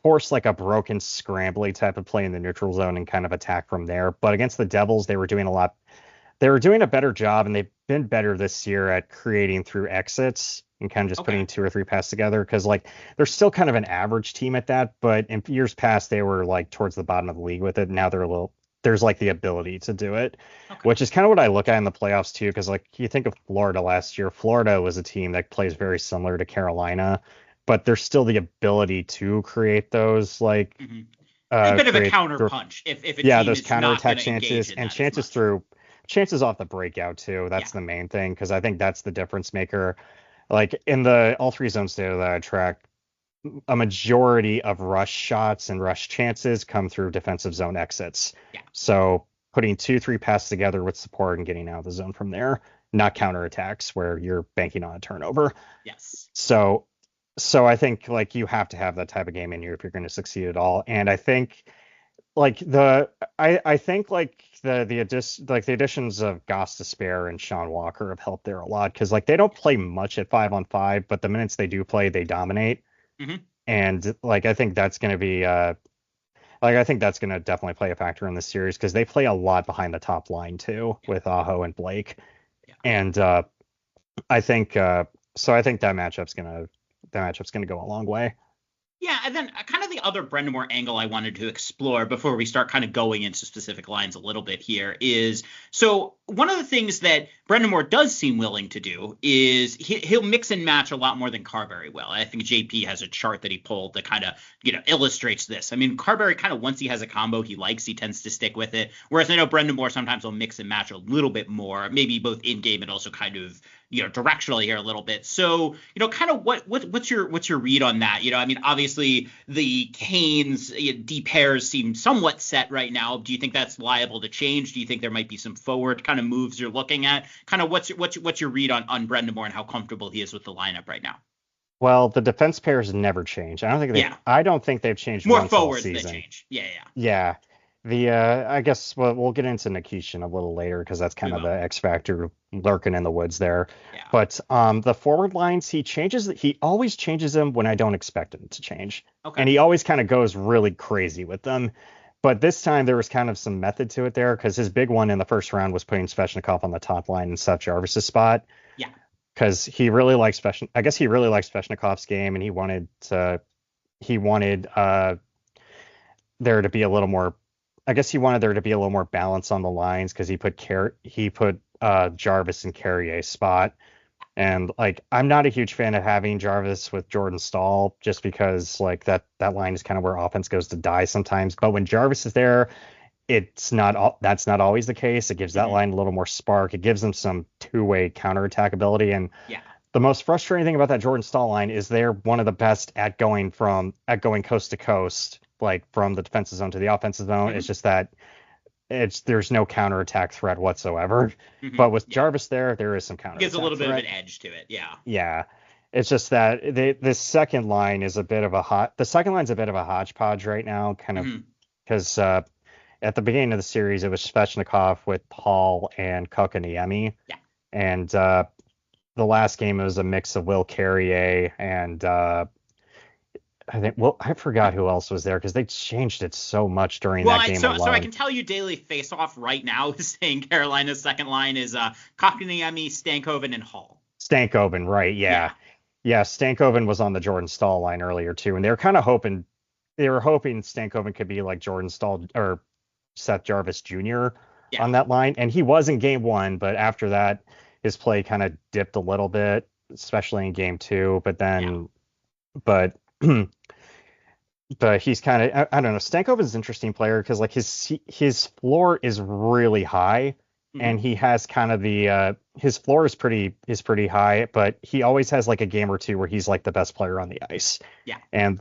force like a broken scrambly type of play in the neutral zone and kind of attack from there. But against the Devils, they were doing a better job, and they've been better this year at creating through exits and kind of just putting two or three passes together, because like they're still kind of an average team at that, but in years past they were like towards the bottom of the league with it. Now there's like the ability to do it, which is kind of what I look at in the playoffs too, because like you think of Florida last year. Florida was a team that plays very similar to Carolina, but there's still the ability to create those like a bit of a counter punch if a team those is counterattack not chances and chances off the breakout too. That's the main thing, because I think that's the difference maker. Like in the all three zones data that I track, a majority of rush shots and rush chances come through defensive zone exits. Yeah. So putting 2-3 passes together with support and getting out of the zone from there, not counterattacks where you're banking on a turnover. Yes. So I think like you have to have that type of game in you if you're going to succeed at all. And I think like I think like the additions of Goss Despair and Sean Walker have helped there a lot because like they don't play much at 5-on-5, but the minutes they do play, they dominate. Mm-hmm. And like I think that's going to be I think that's going to definitely play a factor in this series because they play a lot behind the top line too with Aho and Blake. Yeah. And I think I think that matchup's gonna go a long way. Yeah, and then kind of the other Brind'Amour angle I wanted to explore before we start kind of going into specific lines a little bit here is, so one of the things that Brind'Amour does seem willing to do is he'll mix and match a lot more than Carberry will. I think JP has a chart that he pulled that kind of, illustrates this. I mean, Carberry kind of, once he has a combo he likes, he tends to stick with it. Whereas I know Brind'Amour sometimes will mix and match a little bit more, maybe both in game and also kind of, directionally here a little bit. So, kind of what's your read on that? I mean, obviously the Canes D pairs seem somewhat set right now. Do you think that's liable to change? Do you think there might be some forward kind of moves you're looking at? Kind of what's your read on Brind'Amour and how comfortable he is with the lineup right now? Well, the defense pairs never change. I don't think they've changed more once forwards all that season. change. Yeah. Yeah. I guess we'll get into Nikishin a little later because that's kind of the X factor lurking in the woods there. Yeah. But the forward lines, he always changes them when I don't expect him to change. Okay. And he always kind of goes really crazy with them. But this time there was kind of some method to it there because his big one in the first round was putting Svechnikov on the top line in Seth Jarvis's spot. Yeah. Because he really likes Svechnikov's game and he wanted there to be a little more. I guess he wanted there to be a little more balance on the lines because he put Jarvis in Carrier's spot. And like, I'm not a huge fan of having Jarvis with Jordan Staal just because like that line is kind of where offense goes to die sometimes. But when Jarvis is there, that's not always the case. It gives that line a little more spark. It gives them some two-way counterattack ability. And the most frustrating thing about that Jordan Staal line is they're one of the best at going coast to coast, like from the defensive zone to the offensive zone. It's just that there's no counterattack threat whatsoever. But with Jarvis there is some counterattack. Gives a little bit threat. of an edge to it. Yeah. Yeah. It's just that the second line is a bit of a hodgepodge right now, kind of because at the beginning of the series it was Svechnikov with Hall and Kotkaniemi. Yeah. And the last game it was a mix of Will Carrier and I forgot who else was there because they changed it so much during that game alone. So I can tell you Daily Faceoff right now is saying Carolina's second line is Kotkaniemi, Stankoven, and Hall. Stankoven, right? Yeah. Stankoven was on the Jordan Staal line earlier too, and they were hoping Stankoven could be like Jordan Staal or Seth Jarvis Jr. on that line, and he was in game one, but after that his play kind of dipped a little bit, especially in game two. But he's kind of, I don't know. Stankoven's an interesting player because like his floor is really high, and he has kind of his floor is pretty high, but he always has like a game or two where he's like the best player on the ice. Yeah. And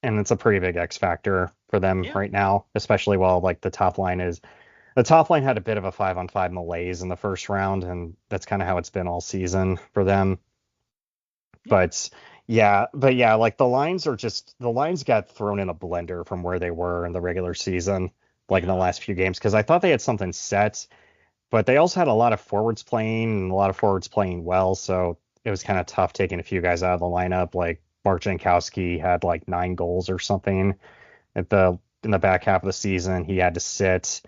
it's a pretty big X factor for them right now, especially while like the top line had a bit of a 5-on-5 malaise in the first round, and that's kind of how it's been all season for them. But like the lines got thrown in a blender from where they were in the regular season, like in the last few games, because I thought they had something set, but they also had a lot of forwards playing well, so it was kind of tough taking a few guys out of the lineup. Like Mark Jankowski had like 9 goals or something in the back half of the season. He had to sit,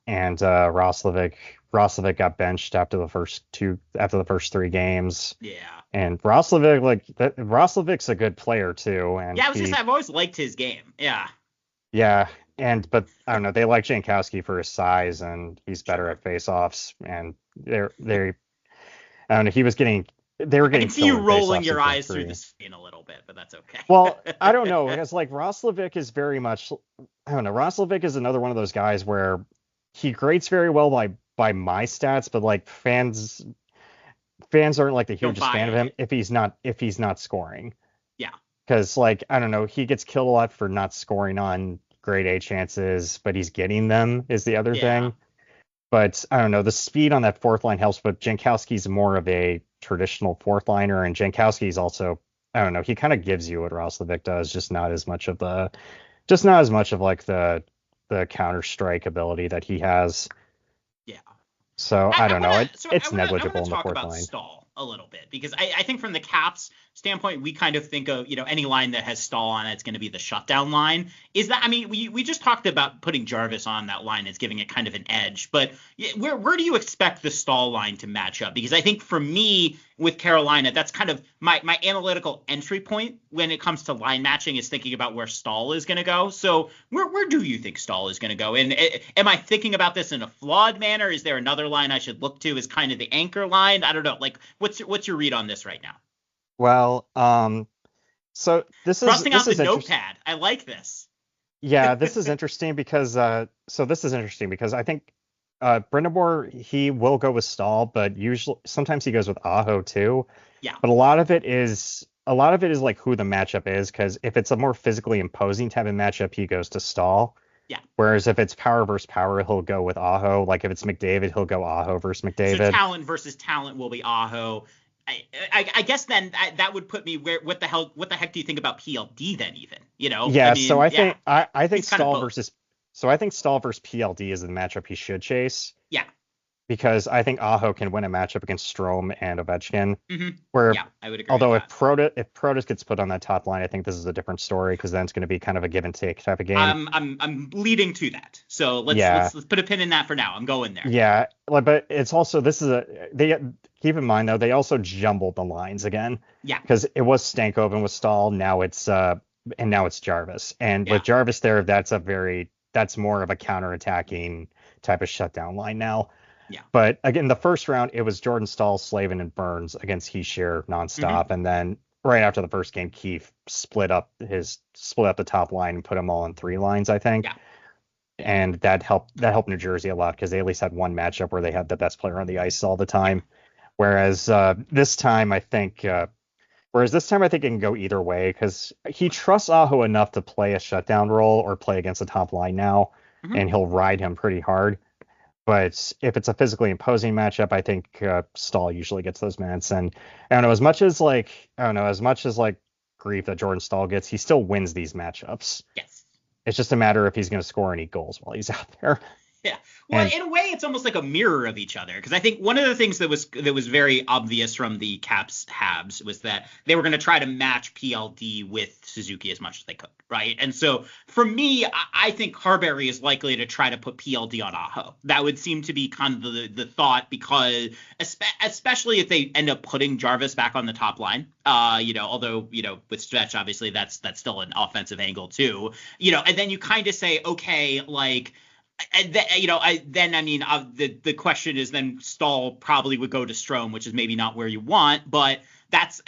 and Roslovic got benched after the first 3 games. Yeah. And Roslovic's a good player too. And I've always liked his game. Yeah. Yeah. But I don't know, they like Jankowski for his size, and he's better at faceoffs. And they I don't know, they were getting. I can see you rolling your eyes through the screen a little bit, but that's okay. Well, I don't know, because like Roslovic is very much, I don't know, Roslovic is another one of those guys where he grades very well by my stats, but like fans aren't like the hugest fan of him if he's not scoring. Yeah. Because like, I don't know, he gets killed a lot for not scoring on grade A chances, but he's getting them is the other Yeah. thing. But I don't know, the speed on that fourth line helps, but Jankowski's more of a traditional fourth liner, and Jankowski's also, I don't know, he kind of gives you what Roslovic does, just not as much of like the counter strike ability that he has. Yeah. So I don't know. It's negligible in the talk fourth about line. Stahl a little bit, because I think from the Caps standpoint, we kind of think of, any line that has Stahl on it's going to be the shutdown line. Is that, I mean, we just talked about putting Jarvis on that line as giving it kind of an edge, but where do you expect the Stahl line to match up? Because I think for me with Carolina, that's kind of my analytical entry point when it comes to line matching, is thinking about where Stahl is going to go. So where do you think Stahl is going to go? And am I thinking about this in a flawed manner? Is there another line I should look to as kind of the anchor line? I don't know. Like, what's your read on this right now? Well, so this is Busting out the interesting. notepad. I like this. Yeah, this is interesting because I think Brind'Amour, he will go with Stahl, but sometimes he goes with Aho too. Yeah. But a lot of it is like who the matchup is, because if it's a more physically imposing type of matchup, he goes to Stahl. Yeah. Whereas if it's power versus power, he'll go with Aho. Like if it's McDavid, he'll go Aho versus McDavid. So talent versus talent will be Aho. I guess then that would put me where. What the heck do you think about PLD then? Even Yeah. I mean, so I think He's kind of Stahl both. versus. So I think Stahl versus PLD is the matchup he should chase. Yeah. Because I think Aho can win a matchup against Strome and Ovechkin. Mm-hmm. Where, yeah, I would agree. Although with that. if Protas gets put on that top line, I think this is a different story, because then it's going to be kind of a give and take type of game. I'm leading to that. So let's put a pin in that for now. I'm going there. Yeah, but it's also they keep in mind though, they also jumbled the lines again. Yeah. Because it was Stankoven with Stahl, now it's Jarvis, and with Jarvis there, that's more of a counterattacking type of shutdown line now. Yeah. But again, the first round, it was Jordan Stahl, Slavin, and Burns against Heischer nonstop. And then right after the first game, Keefe split up the top line and put them all in three lines, I think. Yeah. And that helped New Jersey a lot, because they at least had one matchup where they had the best player on the ice all the time. Whereas this time, I think it can go either way, because he trusts Aho enough to play a shutdown role or play against the top line now, and he'll ride him pretty hard. But if it's a physically imposing matchup, I think Stahl usually gets those minutes. And I don't know, as much as grief that Jordan Stahl gets, he still wins these matchups. Yes. It's just a matter if he's going to score any goals while he's out there. Yeah. Well, in a way, it's almost like a mirror of each other, because I think one of the things that was very obvious from the Caps-Habs was that they were going to try to match PLD with Suzuki as much as they could, right? And so for me, I think Carberry is likely to try to put PLD on Aho. That would seem to be kind of the thought, because especially if they end up putting Jarvis back on the top line, although with Stretch, obviously that's still an offensive angle too, and then you kind of say, okay, like. The question is then Stahl probably would go to Strome, which is maybe not where you want, but that's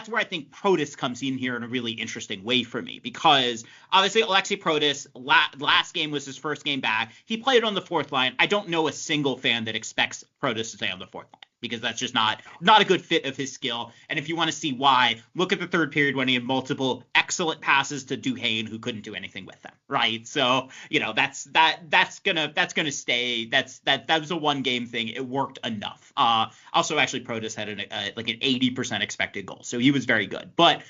where I think Protas comes in here in a really interesting way for me, because obviously Alexei Protas last game was his first game back. He played on the fourth line. I don't know a single fan that expects Protas to stay on the fourth line, because that's just not a good fit of his skill. And if you want to see why, look at the third period when he had multiple excellent passes to Duhaime, who couldn't do anything with them, right? So that's gonna stay. That was a one game thing. It worked enough. Also, actually, Protas had an 80% expected goal, so he was very good. But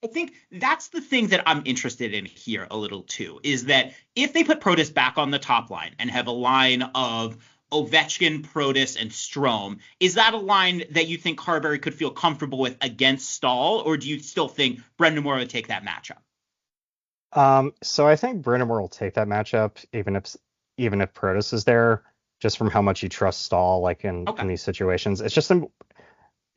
I think that's the thing that I'm interested in here a little too, is that if they put Protas back on the top line and have a line of Ovechkin, Protas, and Strome, is that a line that you think Carberry could feel comfortable with against Stahl, or do you still think Brind'Amour would take that matchup? So I think Brind'Amour will take that matchup, even if Protas is there, just from how much he trusts Stahl, in these situations. It's just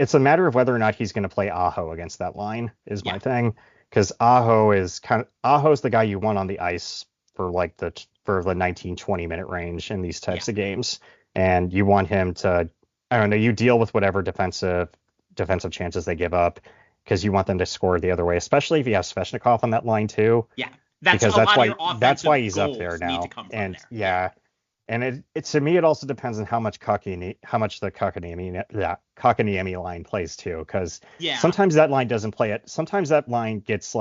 it's a matter of whether or not he's going to play Aho against that line is my thing, because Aho's the guy you want on the ice for the 19-20 minute range in these types of games, and you want him to, I don't know, you deal with whatever defensive chances they give up, because you want them to score the other way, especially if you have Svechnikov on that line too. Yeah, that's why he's up there now. And and it to me, it also depends on how much the Kotkaniemi line plays too, because sometimes that line doesn't play it. Sometimes that line gets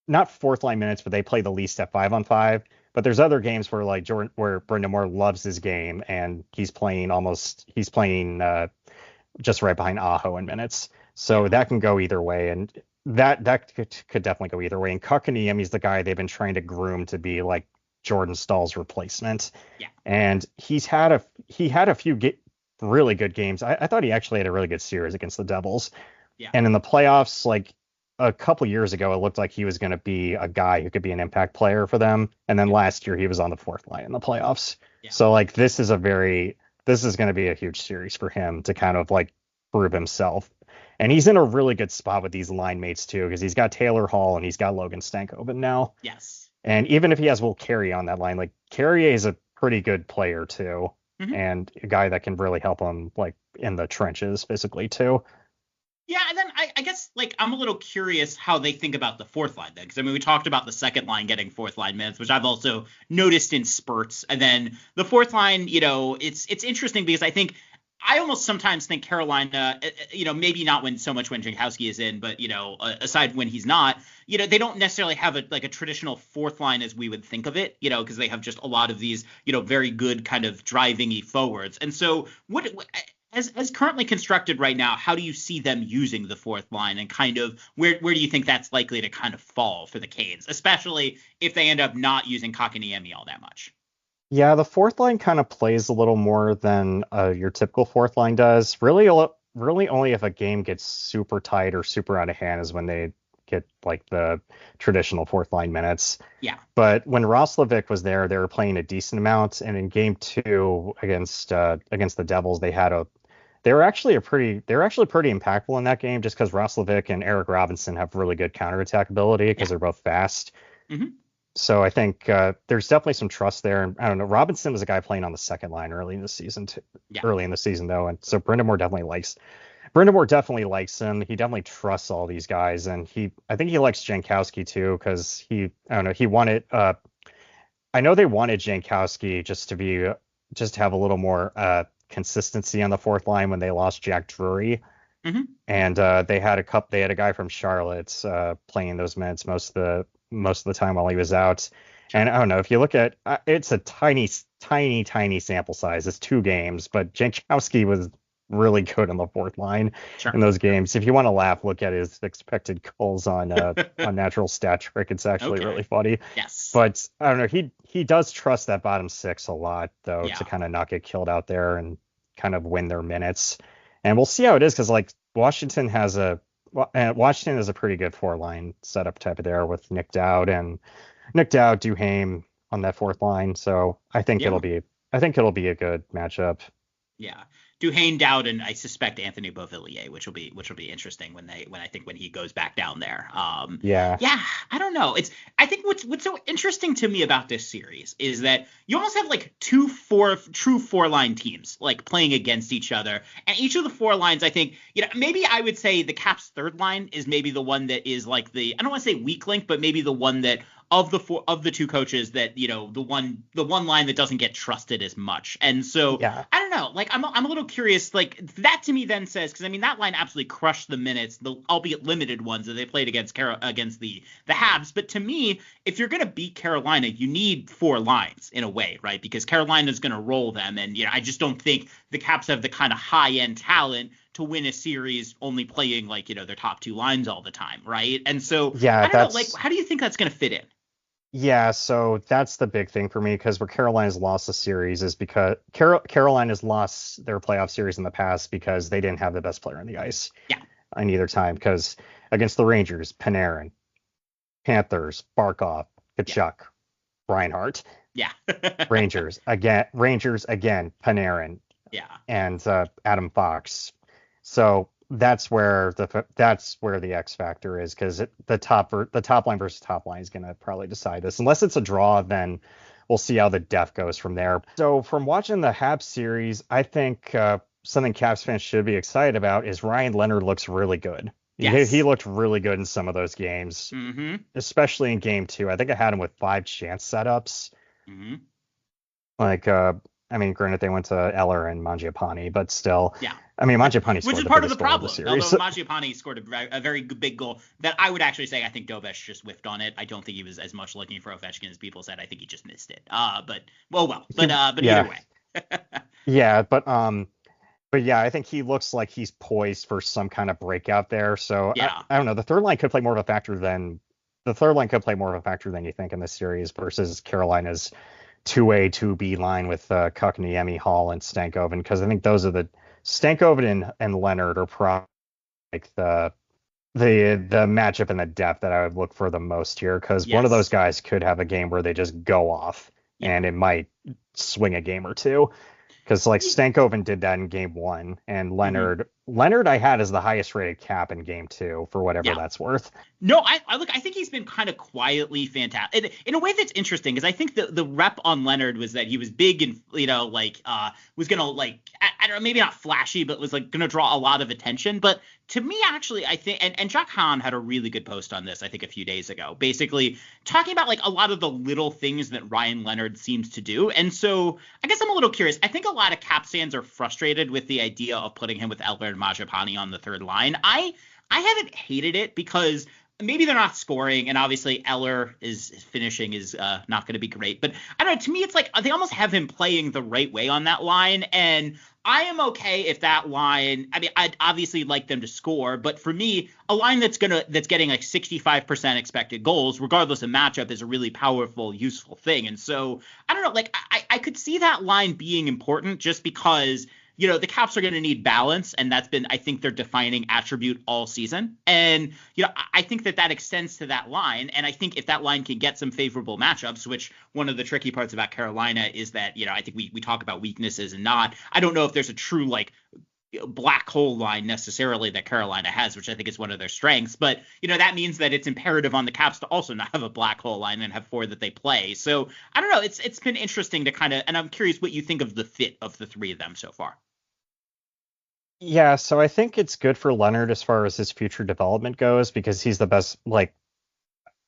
not fourth line minutes, but they play the least at 5-on-5. But there's other games where like Jordan, where Brendan Moore loves his game and he's playing just right behind Aho in minutes. So that can go either way, and that could definitely go either way. And Kotkaniemi's the guy they've been trying to groom to be like Jordan Stahl's replacement. Yeah. And he had a few really good games. I thought he actually had a really good series against the Devils. Yeah. And in the playoffs, like a couple years ago, it looked like he was going to be a guy who could be an impact player for them. And then last year he was on the fourth line in the playoffs. Yeah. So like this is going to be a huge series for him to kind of like prove himself. And he's in a really good spot with these line mates too, because he's got Taylor Hall and he's got Logan Stankoven now. Yes. And even if he has Will Carrier on that line, like Carrier is a pretty good player too, and a guy that can really help him like in the trenches physically too. Yeah, and then I guess like I'm a little curious how they think about the fourth line then, because I mean we talked about the second line getting fourth line minutes, which I've also noticed in spurts, and then the fourth line, it's interesting because I almost sometimes think Carolina, maybe not when Jankowski is in, but, aside when he's not, they don't necessarily have a traditional fourth line as we would think of it, because they have just a lot of these, very good kind of driving-y forwards. And so as currently constructed right now, how do you see them using the fourth line, and kind of where do you think that's likely to kind of fall for the Canes, especially if they end up not using Kotkaniemi all that much? Yeah, the fourth line kind of plays a little more than your typical fourth line does. Really only if a game gets super tight or super out of hand is when they get like the traditional fourth line minutes. Yeah. But when Roslovic was there, they were playing a decent amount, and in game 2 against the Devils, they were actually pretty impactful in that game, just because Roslovic and Eric Robinson have really good counterattack ability because they're both fast. Mm-hmm. So I think there's definitely some trust there. And I don't know, Robinson was a guy playing on the second line early in the season though. And so Brendan Moore definitely likes him. He definitely trusts all these guys. And I think he likes Jankowski too, because he wanted, I know they wanted Jankowski just to have a little more consistency on the fourth line when they lost Jack Drury. Mm-hmm. And they had a guy from Charlotte playing those minutes most of the time while he was out. And I don't know, if you look at it's a tiny sample size. It's 2 games, but Jankowski was really good on the fourth line in those games. If you want to laugh, look at his expected goals on Natural Stat Trick. It's actually really funny. Yes. But I don't know, he does trust that bottom 6 a lot though, to kind of not get killed out there and kind of win their minutes. And we'll see how it is, because like Washington is a pretty good 4-line setup type of there with Nick Dowd, Duhaime on that fourth line. So I think it'll be a good matchup. Yeah. Duhaime, Dowd, and I suspect Anthony Beauvillier, which will be interesting when he goes back down there. Yeah, I don't know. I think what's so interesting to me about this series is that you almost have like 2 true 4-line teams like playing against each other, and each of the 4 lines, I think, maybe I would say the Caps' third line is maybe the one that is like I don't want to say weak link, but maybe the one that of the 2 coaches that, the one line that doesn't get trusted as much. And so I don't know, like I'm a little curious, like that to me then says, because I mean that line absolutely crushed the minutes, the albeit limited ones that they played against the Habs. But to me, if you're going to beat Carolina, you need 4 lines in a way, right? Because Carolina's going to roll them, and I just don't think the Caps have the kind of high end talent to win a series only playing like their top 2 lines all the time, right? And so I don't know, like how do you think that's going to fit in? Yeah, so that's the big thing for me, because where Carolina's lost the series is because Carolina's lost their playoff series in the past because they didn't have the best player on the ice. Yeah. On either time, because against the Rangers, Panarin, Panthers, Barkov, Kachuk, Reinhart. Yeah. Rangers again, Panarin. Yeah. And Adam Fox. So that's where the X factor is, because the top line versus top line is going to probably decide this. Unless it's a draw, then we'll see how the depth goes from there. So from watching the Habs series, I think something Caps fans should be excited about is Ryan Leonard looks really good. Yes. He looked really good in some of those games, especially in game 2. I think I had him with 5 chance setups. Mm-hmm. Like I mean, granted, they went to Eller and Mangiapane, but still. Yeah. I mean, Mangiapane Which scored is the part of the biggest goal of the problem. series. Although Mangiapane scored a very big goal that I would actually say I think Dovesh just whiffed on it. I don't think he was as much looking for Ovechkin as people said. I think he just missed it. But Yeah. either way. Yeah, but yeah, I think he looks like he's poised for some kind of breakout there. So Yeah. I don't know. The third line could play more of a factor than you think in this series versus Carolina's 2A, 2B line with Kotkaniemi, Hall, and Stankoven, because I think those are the Stankoven and Leonard are probably like the matchup and the depth that I would look for the most here, because one of those guys could have a game where they just go off and it might swing a game or two. Because like Stankoven did that in game 1, and Leonard I had as the highest rated cap in game 2 for whatever that's worth. No, I think he's been kind of quietly fantastic in a way that's interesting, because I think the rep on Leonard was that he was big and was gonna I don't know, maybe not flashy, but was gonna draw a lot of attention. But to me, actually, I think and Jack Hahn had a really good post on this I think a few days ago, basically talking about a lot of the little things that Ryan Leonard seems to do. And so I guess I'm a little curious. I think a lot of Caps fans are frustrated with the idea of putting him with Eller and Mangiapane on the third line. I haven't hated it, because maybe they're not scoring, and obviously Eller is finishing is not going to be great. But I don't know. To me, it's they almost have him playing the right way on that line, and I am okay if that line. I mean, I'd obviously like them to score, but for me, a line that's getting 65% expected goals, regardless of matchup, is a really powerful, useful thing. And so I don't know. I could see that line being important, just because the Caps are going to need balance, and that's been, I think, their defining attribute all season. And, I think that extends to that line. And I think if that line can get some favorable matchups, which one of the tricky parts about Carolina is that, I think we talk about weaknesses and not. I don't know if there's a true, black hole line necessarily that Carolina has, which I think is one of their strengths. But, that means that it's imperative on the Caps to also not have a black hole line and have 4 that they play. So I don't know. It's been interesting to kind of, and I'm curious what you think of the fit of the 3 of them so far. Yeah, so I think it's good for Leonard as far as his future development goes, because he's the best,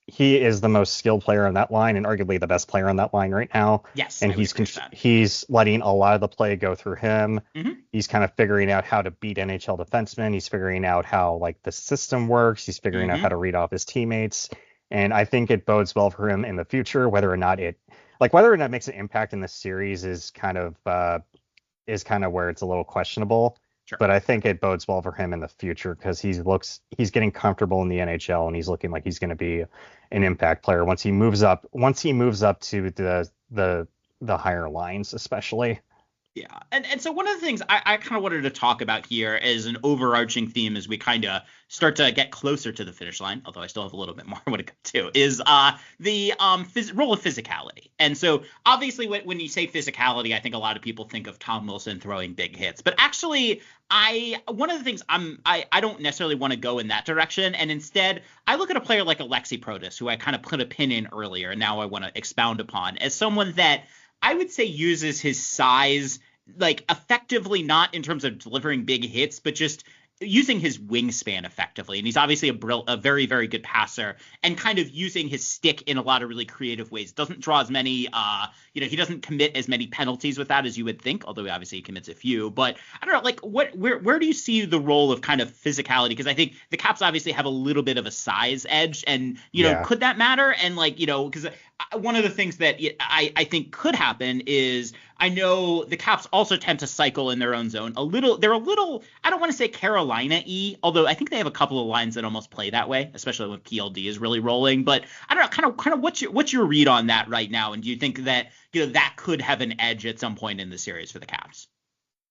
he is the most skilled player on that line and arguably the best player on that line right now. Yes. And he's letting a lot of the play go through him. Mm-hmm. He's kind of figuring out how to beat NHL defensemen. He's figuring out how the system works. He's figuring out how to read off his teammates. And I think it bodes well for him in the future. Whether or not it makes an impact in the series is kind of where it's a little questionable. Sure. But I think it bodes well for him in the future, because he's getting comfortable in the NHL, and he's looking like he's going to be an impact player once he moves up to the higher lines, especially. Yeah. And so one of the things I kind of wanted to talk about here as an overarching theme as we kind of start to get closer to the finish line, although I still have a little bit more I want to go to, is the role of physicality. And so obviously when you say physicality, I think a lot of people think of Tom Wilson throwing big hits. But actually, one of the things I don't necessarily want to go in that direction. And instead, I look at a player like Alexi Protas, who I kind of put a pin in earlier, and now I want to expound upon, as someone that I would say uses his size effectively, not in terms of delivering big hits, but just using his wingspan effectively. And he's obviously a very, very good passer, and kind of using his stick in a lot of really creative ways. Doesn't draw as many, he doesn't commit as many penalties with that as you would think, although obviously he commits a few. But I don't know, where do you see the role of kind of physicality? Because I think the Caps obviously have a little bit of a size edge, and, could that matter? And because one of the things that I think could happen is, I know the Caps also tend to cycle in their own zone a little. They're a little, I don't want to say Carolina-y, although I think they have a couple of lines that almost play that way, especially when PLD is really rolling. But I don't know, kind of what's your read on that right now? And do you think that, that could have an edge at some point in the series for the Caps?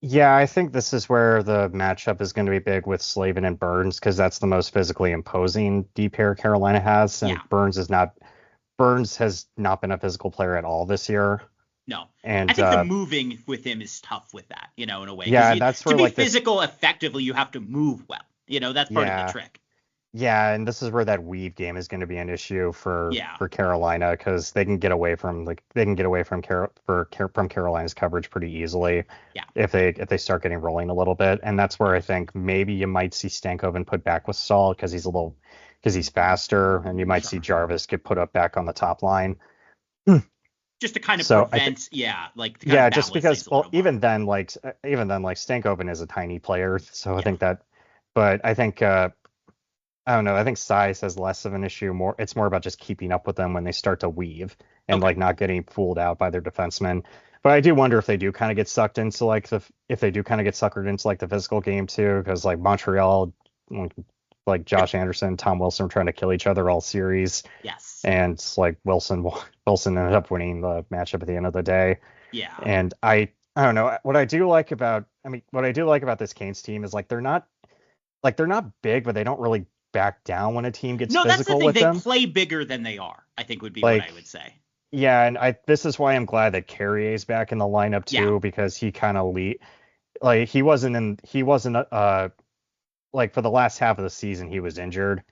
Yeah, I think this is where the matchup is going to be big with Slavin and Burns, because that's the most physically imposing D pair Carolina has. And Burns has not been a physical player at all this year. No, and I think the moving with him is tough with that, in a way. Yeah, that's where to be physical effectively, you have to move well. That's part of the trick. Yeah, and this is where that weave game is going to be an issue for Carolina, because they can get away from Carolina's coverage pretty easily. Yeah. If they start getting rolling a little bit, and that's where I think maybe you might see Stankoven put back with Saul, because he's faster, and you might see Jarvis get put up back on the top line. Just to kind of So prevent, to kind of just balance because, things a little more. even then, like Stankoven is a tiny player, so I think that, but I don't know. I think size has less of an issue. It's more about just keeping up with them when they start to weave and like not getting fooled out by their defensemen. But I do wonder if they do kind of get sucked into like if they do kind of get suckered into like the physical game too, because like Montreal, like Josh Anderson, Tom Wilson were trying to kill each other all series. Yes. And like Wilson ended up winning the matchup at the end of the day. Yeah. And I don't know what I do like about this Canes team is like they're not big, but they don't really back down when a team gets physical with them. They play bigger than they are, I think would be what I would say. Yeah, and this is why I'm glad that Carrier's back in the lineup too, because he kind of he wasn't like for the last half of the season he was injured,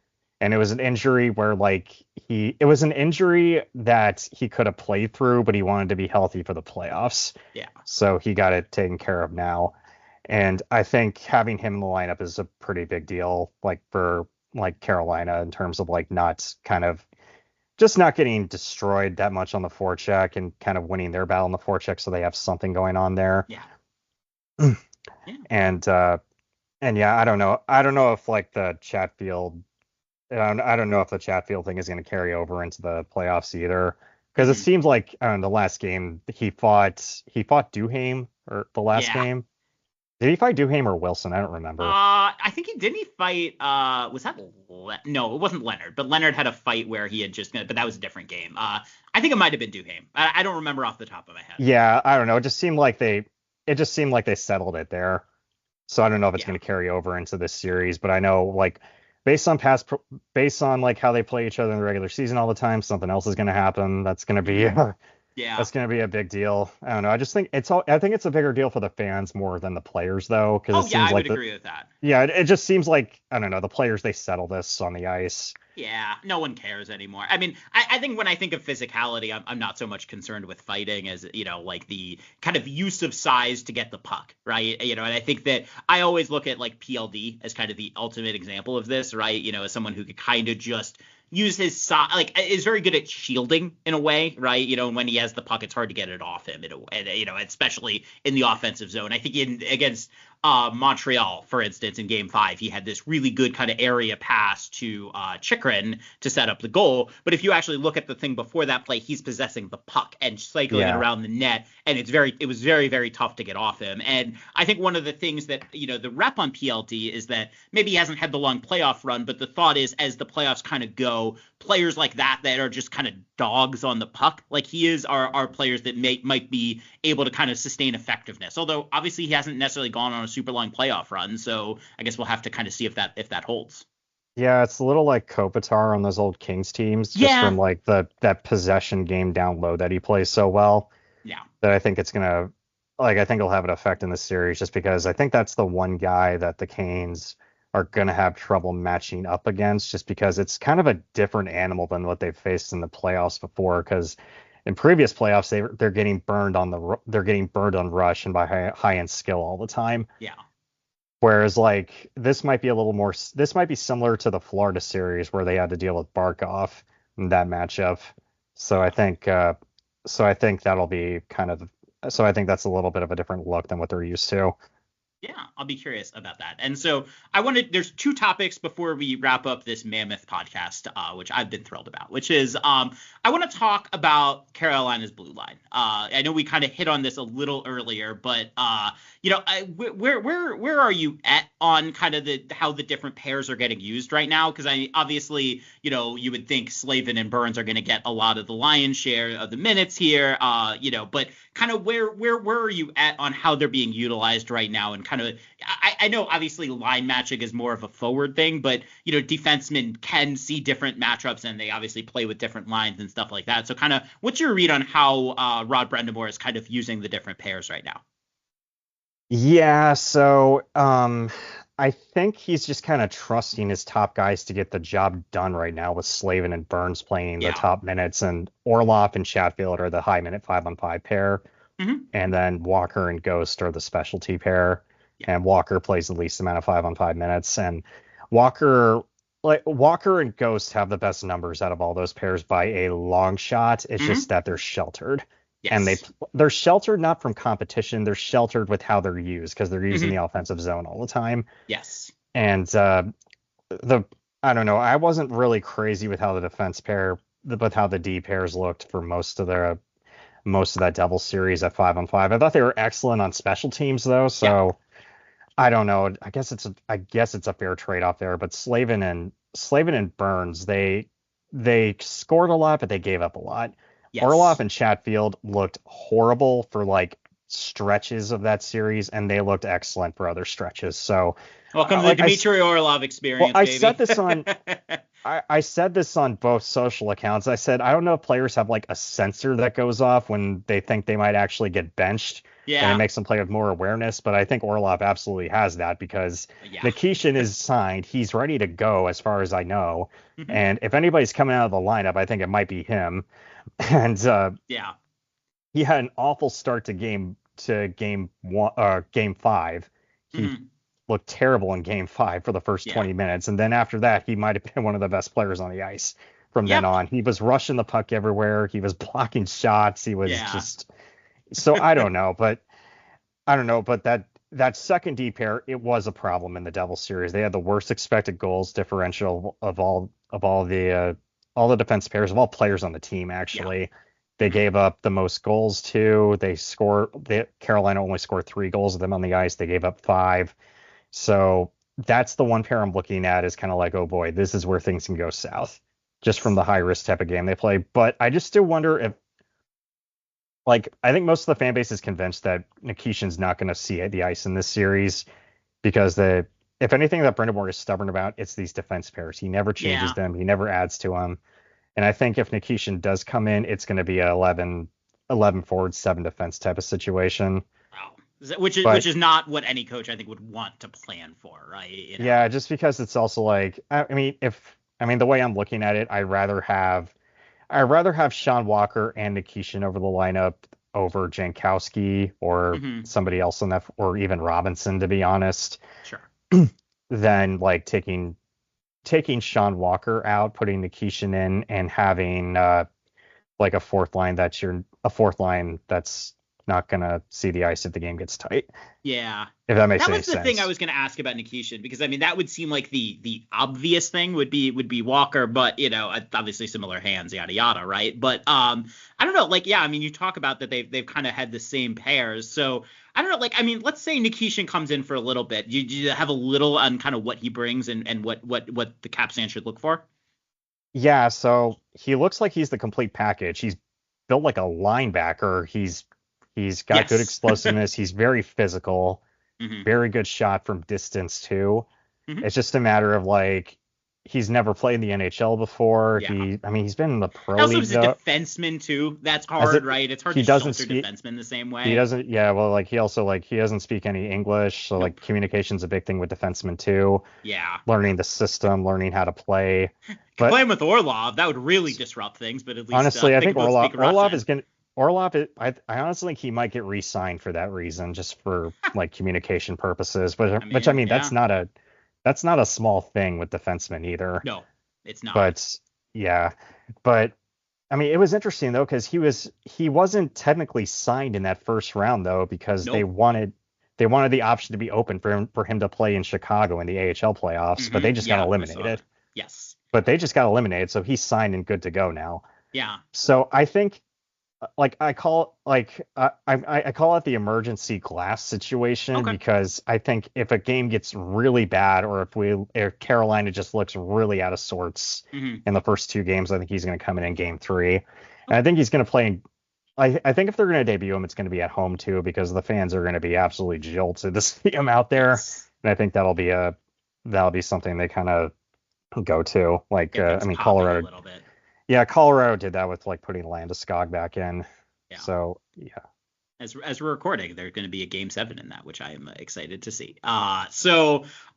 and it was an injury where it was an injury that he could have played through, but he wanted to be healthy for the playoffs. Yeah. So he got it taken care of now. And I think having him in the lineup is a pretty big deal, like for like Carolina, in terms of like not getting destroyed that much on the forecheck and kind of winning their battle on the forecheck, so they have something going on there. Yeah. And I don't know. I don't know if like the Chatfield thing is going to carry over into the playoffs either, because it seems like the last game he fought Duhaime, or the last game. Did he fight Duhaime or Wilson? I don't remember. I think he fight. Was that no? It wasn't Leonard, but Leonard had a fight where he had but that was a different game. I think it might have been Duhaime. I don't remember off the top of my head. Yeah, I don't know. It just seemed like they settled it there. So I don't know if it's going to carry over into this series, but I know like based on like how they play each other in the regular season all the time, something else is going to happen. That's going to be that's going to be a big deal. I don't know. I just think it's a bigger deal for the fans more than the players though, because I would agree with that. Yeah, it just seems like, I don't know, the players, they settle this on the ice. Yeah, no one cares anymore. I mean, I think when I think of physicality, I'm not so much concerned with fighting as, like the kind of use of size to get the puck, right? And I think that I always look at like PLD as kind of the ultimate example of this, right? As someone who could kind of just use his size, like is very good at shielding in a way, right? And when he has the puck, it's hard to get it off him, especially in the offensive zone. I think against Montreal, for instance, in Game 5, he had this really good kind of area pass to Chychrun to set up the goal. But if you actually look at the thing before that play, he's possessing the puck and cycling it around the net, and it was very, very tough to get off him. And I think one of the things that the rep on PLD is that maybe he hasn't had the long playoff run, but the thought is as the playoffs kind of go, players like that are just kind of dogs on the puck like he is are players that might be able to kind of sustain effectiveness. Although obviously he hasn't necessarily gone on a super long playoff run, so I guess we'll have to kind of see if that holds. Yeah, it's a little like Kopitar on those old Kings teams, just from like that possession game down low that he plays so well. Yeah. That I think it's gonna I think it'll have an effect in the series, just because I think that's the one guy that the Canes are going to have trouble matching up against, just because it's kind of a different animal than what they've faced in the playoffs before. Because in previous playoffs, they're getting burned on rush and by high end skill all the time. Yeah. Whereas like this might be similar to the Florida series where they had to deal with Barkov in that matchup. So I think that'll be I think that's a little bit of a different look than what they're used to. Yeah, I'll be curious about that. And so there's two topics before we wrap up this mammoth podcast, which I've been thrilled about, which is I want to talk about Carolina's blue line. I know we kind of hit on this a little earlier, but where are you at on kind of how the different pairs are getting used right now? Because obviously, you would think Slavin and Burns are going to get a lot of the lion's share of the minutes here, but kind of where are you at on how they're being utilized right now? And kind of, I know obviously line matching is more of a forward thing, but defensemen can see different matchups and they obviously play with different lines and stuff like that. So kind of what's your read on how Rod Brind'Amour is kind of using the different pairs right now? Yeah, so I think he's just kind of trusting his top guys to get the job done right now, with Slavin and Burns playing the top minutes, and Orlov and Chatfield are the high minute 5-on-5 pair. Mm-hmm. And then Walker and Ghost are the specialty pair. Yeah. And Walker plays the least amount of 5-on-5 minutes. And Walker and Ghost have the best numbers out of all those pairs by a long shot. It's just that they're sheltered. And they're sheltered not from competition. They're sheltered with how they're used because they're using the offensive zone all the time. Yes. And I don't know. I wasn't really crazy with how with how the D pairs looked for most of that Devils series at 5-on-5. I thought they were excellent on special teams though. So I don't know. I guess it's a fair trade-off there. But Slavin and Burns, they scored a lot, but they gave up a lot. Yes. Orlov and Chatfield looked horrible for like stretches of that series, and they looked excellent for other stretches. So welcome to the Dmitry Orlov experience. Well, baby. I said this on both social accounts. I said I don't know if players have like a sensor that goes off when they think they might actually get benched. Yeah. And it makes them play with more awareness. But I think Orlov absolutely has that because Nikishin is signed. He's ready to go as far as I know. Mm-hmm. And if anybody's coming out of the lineup, I think it might be him. And he had an awful start to game 5. He looked terrible in game 5 for the first 20 minutes. And then after that, he might have been one of the best players on the ice from then on. He was rushing the puck everywhere. He was blocking shots. He was just... So I don't know. But that second D pair, it was a problem in the Devils series. They had the worst expected goals differential of all the defense pairs, of all players on the team, actually. Yeah. They gave up the most goals too. Carolina only scored 3 goals of them on the ice. They gave up 5. So that's the one pair I'm looking at is kind of like, oh boy, this is where things can go south just from the high risk type of game they play. But I just still wonder if, like, I think most of the fan base is convinced that Nikishin's not going to see the ice in this series because if anything that Brind'Amour is stubborn about, it's these defense pairs. He never changes them. He never adds to them. And I think if Nikishin does come in, it's going to be a 11 forward, 7 defense type of situation. Wow. Which is not what any coach I think would want to plan for, right? You know? Yeah, just because it's also like, the way I'm looking at it, I'd rather have Sean Walker and Nikishin over the lineup over Jankowski or somebody else in that, or even Robinson, to be honest. Sure. Than like taking Sean Walker out, putting Nikishin in, and having like a fourth line that's not gonna see the ice if the game gets tight. Yeah. If that makes any sense. That was the thing I was gonna ask about Nikishin, because I mean that would seem like the obvious thing would be Walker, but obviously similar hands, yada yada, right? But I don't know, like you talk about that they've kind of had the same pairs, so I don't know, let's say Nikishin comes in for a little bit. Do you have a little on kind of what he brings and what the Caps fan should look for? Yeah, so he looks like he's the complete package. He's built like a linebacker. He's got good explosiveness. He's very physical, very good shot from distance too. It's just a matter of like, he's never played in the NHL before. Yeah. He's been in the pro league. Also, he's a defenseman too. That's hard, right? It's hard to shelter defensemen the same way. He doesn't. Yeah, well, like he doesn't speak any English, so like communication's a big thing with defensemen too. Yeah. Learning the system, learning how to play. But playing with Orlov, that would really disrupt things. But at least honestly, I think Orlov is going. I honestly think he might get re-signed for that reason, just for like communication purposes. But that's not a small thing with defensemen either. No, it's not. But it was interesting though, because he wasn't technically signed in that first round though, because they wanted the option to be open for him to play in Chicago in the AHL playoffs, but they just got eliminated. Yes. But they just got eliminated, so he's signed and good to go now. Yeah. So I think. I call it the emergency glass situation, because I think if a game gets really bad, or if Carolina just looks really out of sorts in the first 2 games, I think he's going to come in game 3, and I think he's going to play. I think if they're going to debut him, it's going to be at home too, because the fans are going to be absolutely jolted to see him out there, and I think that'll be something they kind of go to. Like Colorado. A little bit. Yeah, Colorado did that with like putting Landeskog back in. Yeah. So yeah. As we're recording, there's going to be a game 7 in that, which I am excited to see. All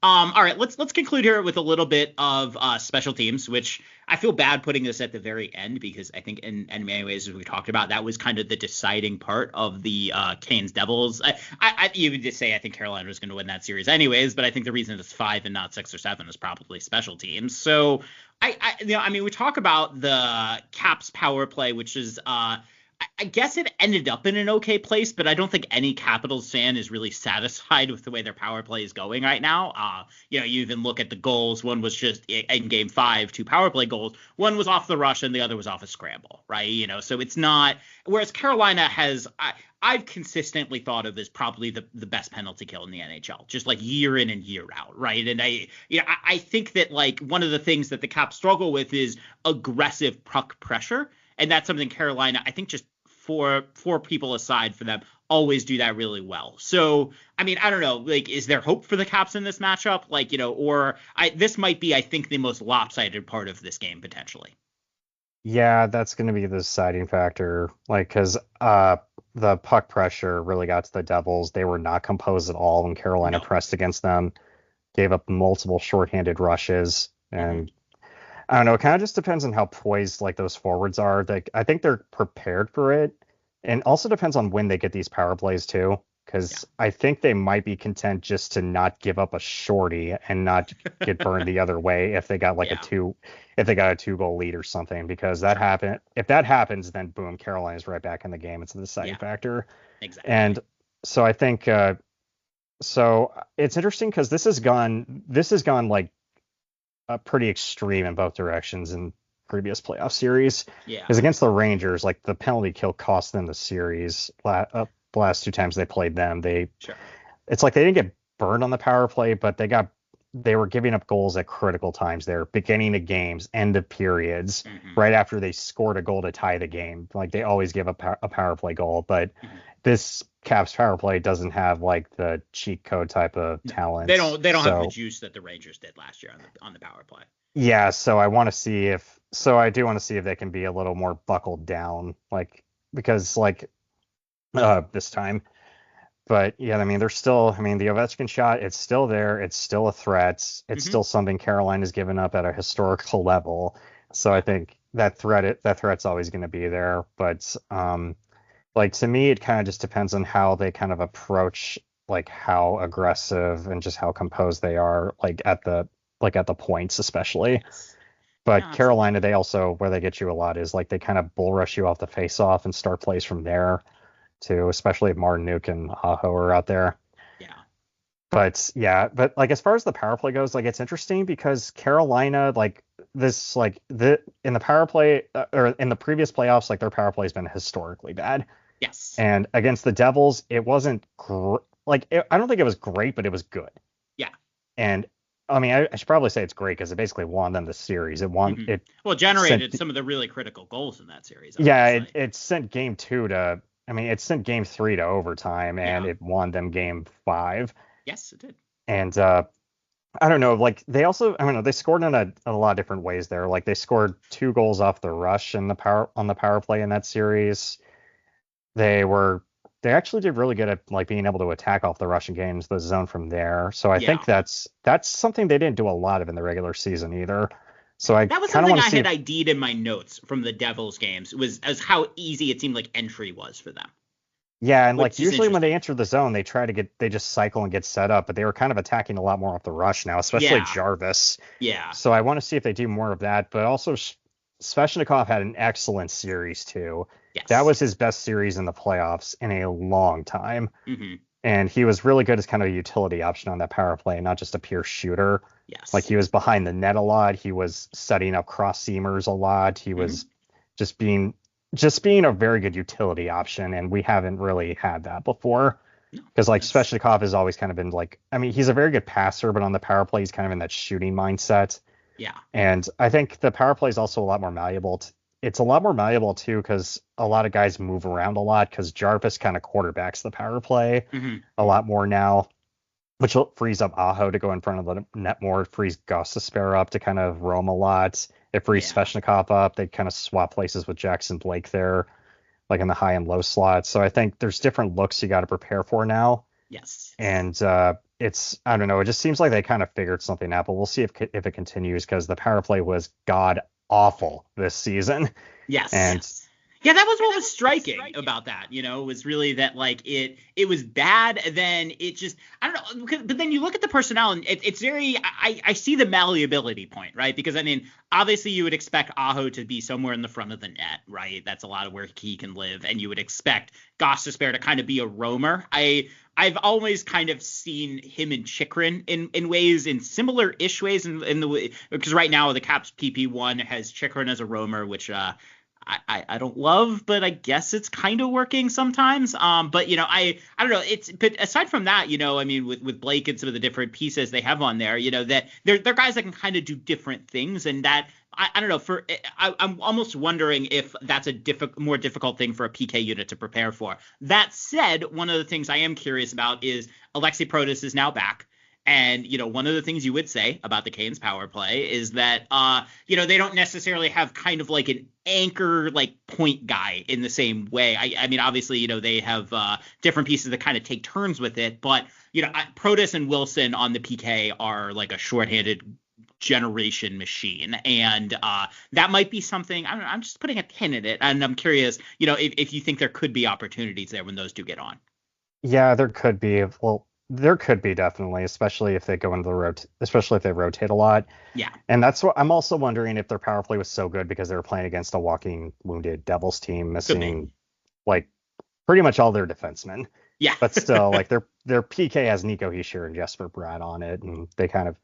right, let's conclude here with a little bit of special teams, which I feel bad putting this at the very end, because I think in many ways, as we talked about, that was kind of the deciding part of the Canes Devils. I even just say I think Carolina was going to win that series anyways, but I think the reason it's 5 and not 6 or 7 is probably special teams. So we talk about the Caps power play, which is I guess it ended up in an okay place, but I don't think any Capitals fan is really satisfied with the way their power play is going right now. You even look at the goals. One was just in game 5, 2 power play goals. One was off the rush and the other was off a scramble, right? So it's not. Whereas Carolina has, I've consistently thought of as probably the best penalty kill in the NHL, just like year in and year out, right? And I think that like one of the things that the Caps struggle with is aggressive puck pressure. And that's something Carolina, I think, just four people aside for them, always do that really well. So, I mean, I don't know, like, is there hope for the Caps in this matchup? Like, this might be, I think, the most lopsided part of this game, potentially. Yeah, that's going to be the deciding factor. Like, because the puck pressure really got to the Devils. They were not composed at all when Carolina pressed against them, gave up multiple shorthanded rushes, and I don't know. It kind of just depends on how poised like those forwards are. Like I think they're prepared for it, and also depends on when they get these power plays too. Because I think they might be content just to not give up a shorty and not get burned the other way if they got like a 2-goal lead or something. Because that happened. If that happens, then boom, Carolina's right back in the game. It's the deciding factor. Exactly. And so I think so it's interesting because this has gone like pretty extreme in both directions in previous playoff series. Yeah. Because against the Rangers, like the penalty kill cost them the series. The last 2 times they played them, it's like they didn't get burned on the power play, but they were giving up goals at critical times there, beginning of games, end of periods, right after they scored a goal to tie the game. Like they always give up a power play goal, but this Caps power play doesn't have like the cheat code type of talent. They don't have the juice that the Rangers did last year on the power play. Yeah, so I do want to see if they can be a little more buckled down, because this time. But yeah, I mean, the Ovechkin shot, it's still there. It's still a threat. It's still something Carolina's given up at a historical level. So I think that threat's always going to be there. But to me, it kind of just depends on how they kind of approach, like how aggressive and just how composed they are, at the points especially. But Carolina, they also, where they get you a lot is like they kind of bull rush you off the face off and start plays from there too, especially if Martinook and Aho are out there. Yeah. But like as far as the power play goes, like it's interesting because Carolina, in the power play or in the previous playoffs, like their power play has been historically bad. Yes. And against the Devils, it wasn't I don't think it was great, but it was good. Yeah. And I mean, I should probably say it's great because it basically won them the series. It won. It generated some of the really critical goals in that series. Yeah, it sent game 2 to. I mean, it sent game 3 to overtime, and it won them game 5. Yes, it did. And I don't know, like they also, I don't know, they scored in a lot of different ways there. Like they scored 2 goals off the rush on the power play in that series. They actually did really good at like being able to attack off the rush and get into the zone from there. So I think that's something they didn't do a lot of in the regular season either. So that was something I had ID'd in my notes from the Devils games, was as how easy it seemed like entry was for them. Yeah, and like usually when they enter the zone, they just cycle and get set up, but they were kind of attacking a lot more off the rush now, especially Jarvis. Yeah. So I want to see if they do more of that, but also Svechnikov had an excellent series too. Yes. That was his best series in the playoffs in a long time. Mm-hmm. And he was really good as kind of a utility option on that power play, not just a pure shooter. Yes. Like he was behind the net a lot. He was setting up cross seamers a lot. He was just being a very good utility option. And we haven't really had that before. Because Svechnikov has always kind of been he's a very good passer, but on the power play, he's kind of in that shooting mindset. Yeah. And I think the power play is also a lot more malleable. It's a lot more malleable too because a lot of guys move around a lot because Jarvis kind of quarterbacks the power play a lot more now, which frees up Aho to go in front of the net more. It frees Gus to spare up to kind of roam a lot. It frees Svechnikov up. They kind of swap places with Jackson Blake there, like in the high and low slots. So I think there's different looks you got to prepare for now. Yes. And it's, I don't know, it just seems like they kind of figured something out, but we'll see if it continues because the power play was god awful this season. Yes. And Yeah, that was what was striking about that, was really that like it was bad, and then it just, I don't know, but then you look at the personnel and it's very, I see the malleability point, right? Because I mean, obviously you would expect Aho to be somewhere in the front of the net, right? That's a lot of where he can live, and you would expect Gostisbehere to kind of be a roamer. I've always kind of seen him and Chychrun in ways, in similar-ish ways, in the way, because right now the Caps PP1 has Chychrun as a roamer, which I don't love, but I guess it's kind of working sometimes. But I don't know. But aside from that, I mean, with Blake and some of the different pieces they have on there, that they're guys that can kind of do different things, and that I don't know. I'm almost wondering if that's a more difficult thing for a PK unit to prepare for. That said, one of the things I am curious about is Alexei Protas is now back. And, one of the things you would say about the Canes power play is that, they don't necessarily have kind of like an anchor, like point guy in the same way. I mean, obviously, they have different pieces that kind of take turns with it. But, Protas and Wilson on the PK are like a shorthanded generation machine. And that might be something, I don't know, I'm just putting a pin in it. And I'm curious, if you think there could be opportunities there when those do get on. Yeah, there could be. Well, there could be, definitely, especially if they go into the especially if they rotate a lot. Yeah. And that's what I'm also wondering, if their power play was so good because they were playing against a walking wounded Devils team, missing like pretty much all their defensemen. Yeah. But still, like their PK has Nico Hischier and Jesper Bratt on it, and they kind of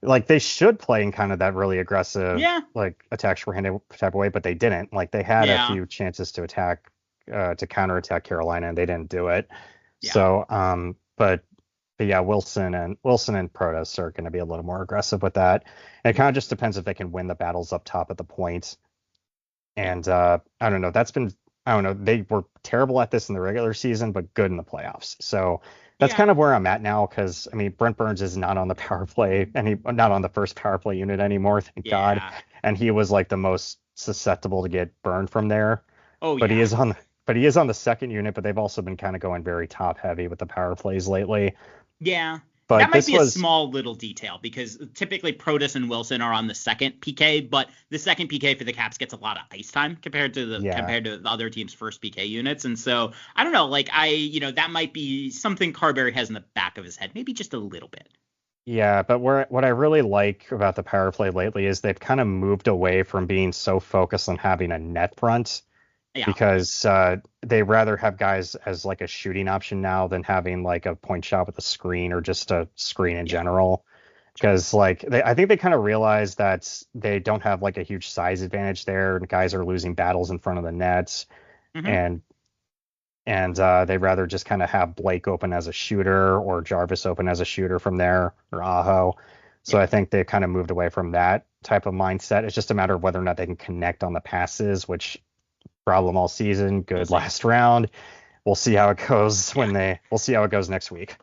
like they should play in kind of that really aggressive, like attack shorthanded type of way, but they didn't. Like they had a few chances to attack, to counterattack Carolina, and they didn't do it. Yeah. So, but yeah, Wilson and Protas are going to be a little more aggressive with that. And it kind of just depends if they can win the battles up top at the point. And I don't know. They were terrible at this in the regular season, but good in the playoffs. So that's kind of where I'm at now, because I mean, Brent Burns is not on the power play, and not on the first power play unit anymore, thank God. And he was like the most susceptible to get burned from there. But he is on the second unit, but they've also been kind of going very top heavy with the power plays lately. Yeah. But that might be a small little detail, because typically Protas and Wilson are on the second PK, but the second PK for the Caps gets a lot of ice time compared to the other team's first PK units. And so I don't know, like that might be something Carberry has in the back of his head, maybe just a little bit. Yeah, but what I really like about the power play lately is they've kind of moved away from being so focused on having a net front. Yeah. Because they rather have guys as like a shooting option now than having like a point shot with a screen, or just a screen in general. Because like I think they kind of realize that they don't have like a huge size advantage there, and guys are losing battles in front of the nets. Mm-hmm. And they rather just kind of have Blake open as a shooter, or Jarvis open as a shooter from there, or Aho. So I think they kind of moved away from that type of mindset. It's just a matter of whether or not they can connect on the passes, which problem all season. Good last round. We'll see how it goes we'll see how it goes next week.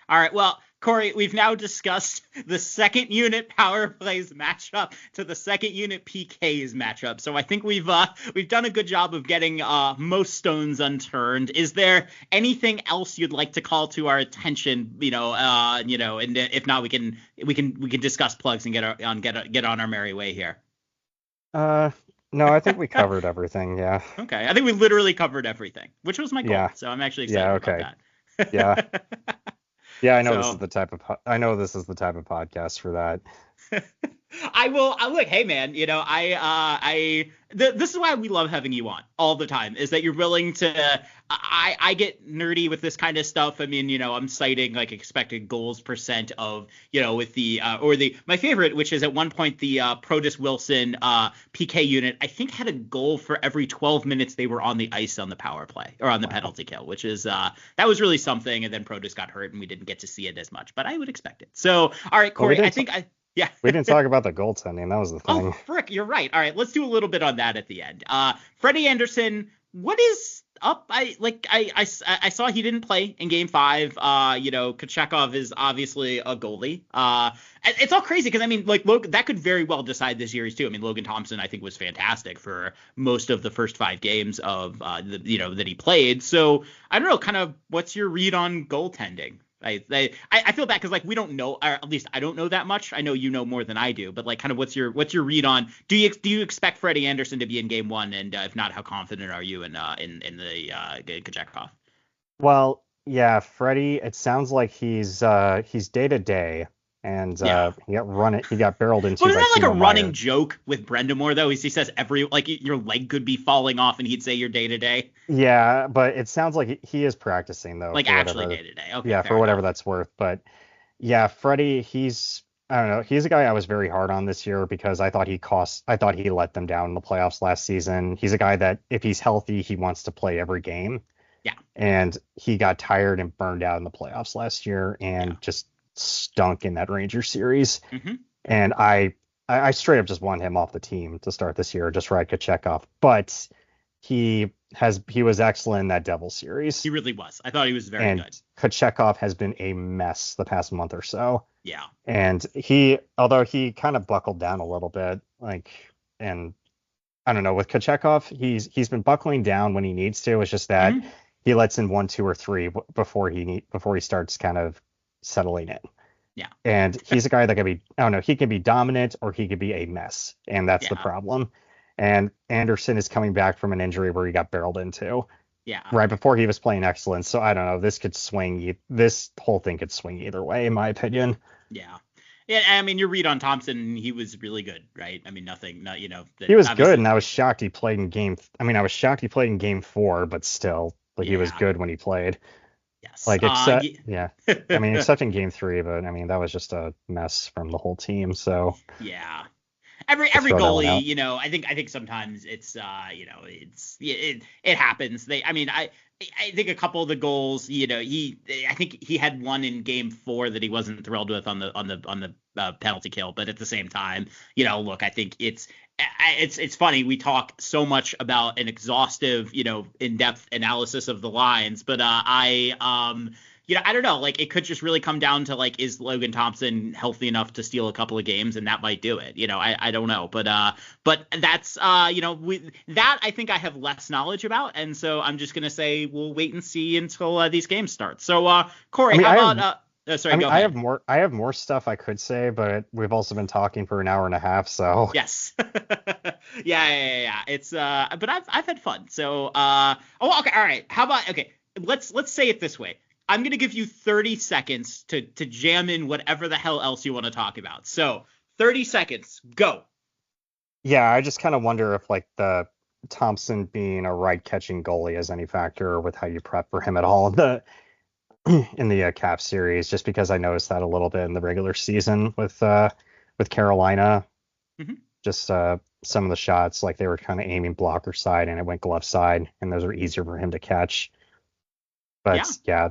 All right. Well, Corey, we've now discussed the second unit power plays matchup to the second unit PKs matchup. So I think we've done a good job of getting most stones unturned. Is there anything else you'd like to call to our attention? And if not, we can discuss plugs and get on our merry way here. No, I think we covered everything. Yeah. Okay. I think we literally covered everything, which was my goal. Yeah. So I'm actually excited about that. Yeah. Yeah, I know this is the type of podcast for that. I look, hey man, this is why we love having you on all the time, is that you're willing to, I get nerdy with this kind of stuff. I mean, I'm citing like expected goals percent of, with my favorite, which is at one point the Protas Wilson PK unit, I think had a goal for every 12 minutes they were on the ice on the power play, or on the penalty kill, which is, that was really something. And then Protas got hurt and we didn't get to see it as much, but I would expect it. So, all right, Corey, Yeah. We didn't talk about the goaltending. That was the thing. Oh, frick, you're right. All right, let's do a little bit on that at the end. Freddie Anderson, what is up? I saw he didn't play in Game 5. Kochetkov is obviously a goalie. It's all crazy because, I mean, like, that could very well decide this series too. I mean, Logan Thompson, I think, was fantastic for most of the first 5 games of that he played. So I don't know, kind of what's your read on goaltending? I feel bad because like we don't know, or at least I don't know that much. I know you know more than I do, but like kind of what's your read on? Do you expect Freddie Andersen to be in Game 1, and if not, how confident are you in the Kochetkov? Well, yeah, Freddie. It sounds like he's day to day, and he got barreled into. But isn't by that like Timo a running Meier. joke with Brendamore though? He says your leg could be falling off, and he'd say you're day to day. Yeah, but it sounds like he is practicing though. Like for actually whatever- day to day. Okay, Yeah, fair for whatever enough. that's worth. But yeah, Freddie, I don't know. He's a guy I was very hard on this year because I thought he let them down in the playoffs last season. He's a guy that if he's healthy, he wants to play every game. Yeah. And he got tired and burned out in the playoffs last year and just stunk in that Rangers series. Mm-hmm. And I straight up just want him off the team to start this year, just ride Kochetkov. But he was excellent in that Devils series. He really was. I thought he was very good. Kochetkov has been a mess the past month or so. Yeah. And although he kind of buckled down a little bit, and I don't know, with Kochetkov, he's been buckling down when he needs to. It's just that he lets in 1, 2, or 3 before he starts kind of settling in. Yeah. And he's a guy that he can be dominant or he could be a mess. And that's the problem. And Anderson is coming back from an injury where he got barreled into. Yeah. Right before he was playing excellent. So I don't know. This whole thing could swing either way, in my opinion. Yeah. Yeah. I mean, your read on Thompson, he was really good, right? I mean, He was good, and I was shocked he played in game 4, but still, he was good when he played. Yes. Except in game 3, but I mean, that was just a mess from the whole team. So yeah. Every goalie, I think sometimes it's it happens. I think a couple of the goals, I think he had one in game 4 that he wasn't thrilled with on the penalty kill, but at the same time, look, I think it's funny. We talk so much about an exhaustive, in-depth analysis of the lines, but I don't know. Like, it could just really come down to, like, is Logan Thompson healthy enough to steal a couple of games, and that might do it. I don't know. But that's, that I think I have less knowledge about. And so I'm just going to say we'll wait and see until these games start. So, Corey, how about sorry, go ahead. I have more stuff I could say, but we've also been talking for an hour and a half, so. Yes. Yeah. It's, but I've had fun. So, okay. All right. How about, okay, let's say it this way. I'm going to give you 30 seconds to jam in whatever the hell else you want to talk about. So 30 seconds, go. Yeah, I just kind of wonder if the Thompson being a right catching goalie has any factor with how you prep for him at all in the Caps series, just because I noticed that a little bit in the regular season with Carolina. Mm-hmm. Just some of the shots, they were kind of aiming blocker side and it went glove side, and those are easier for him to catch. But yeah,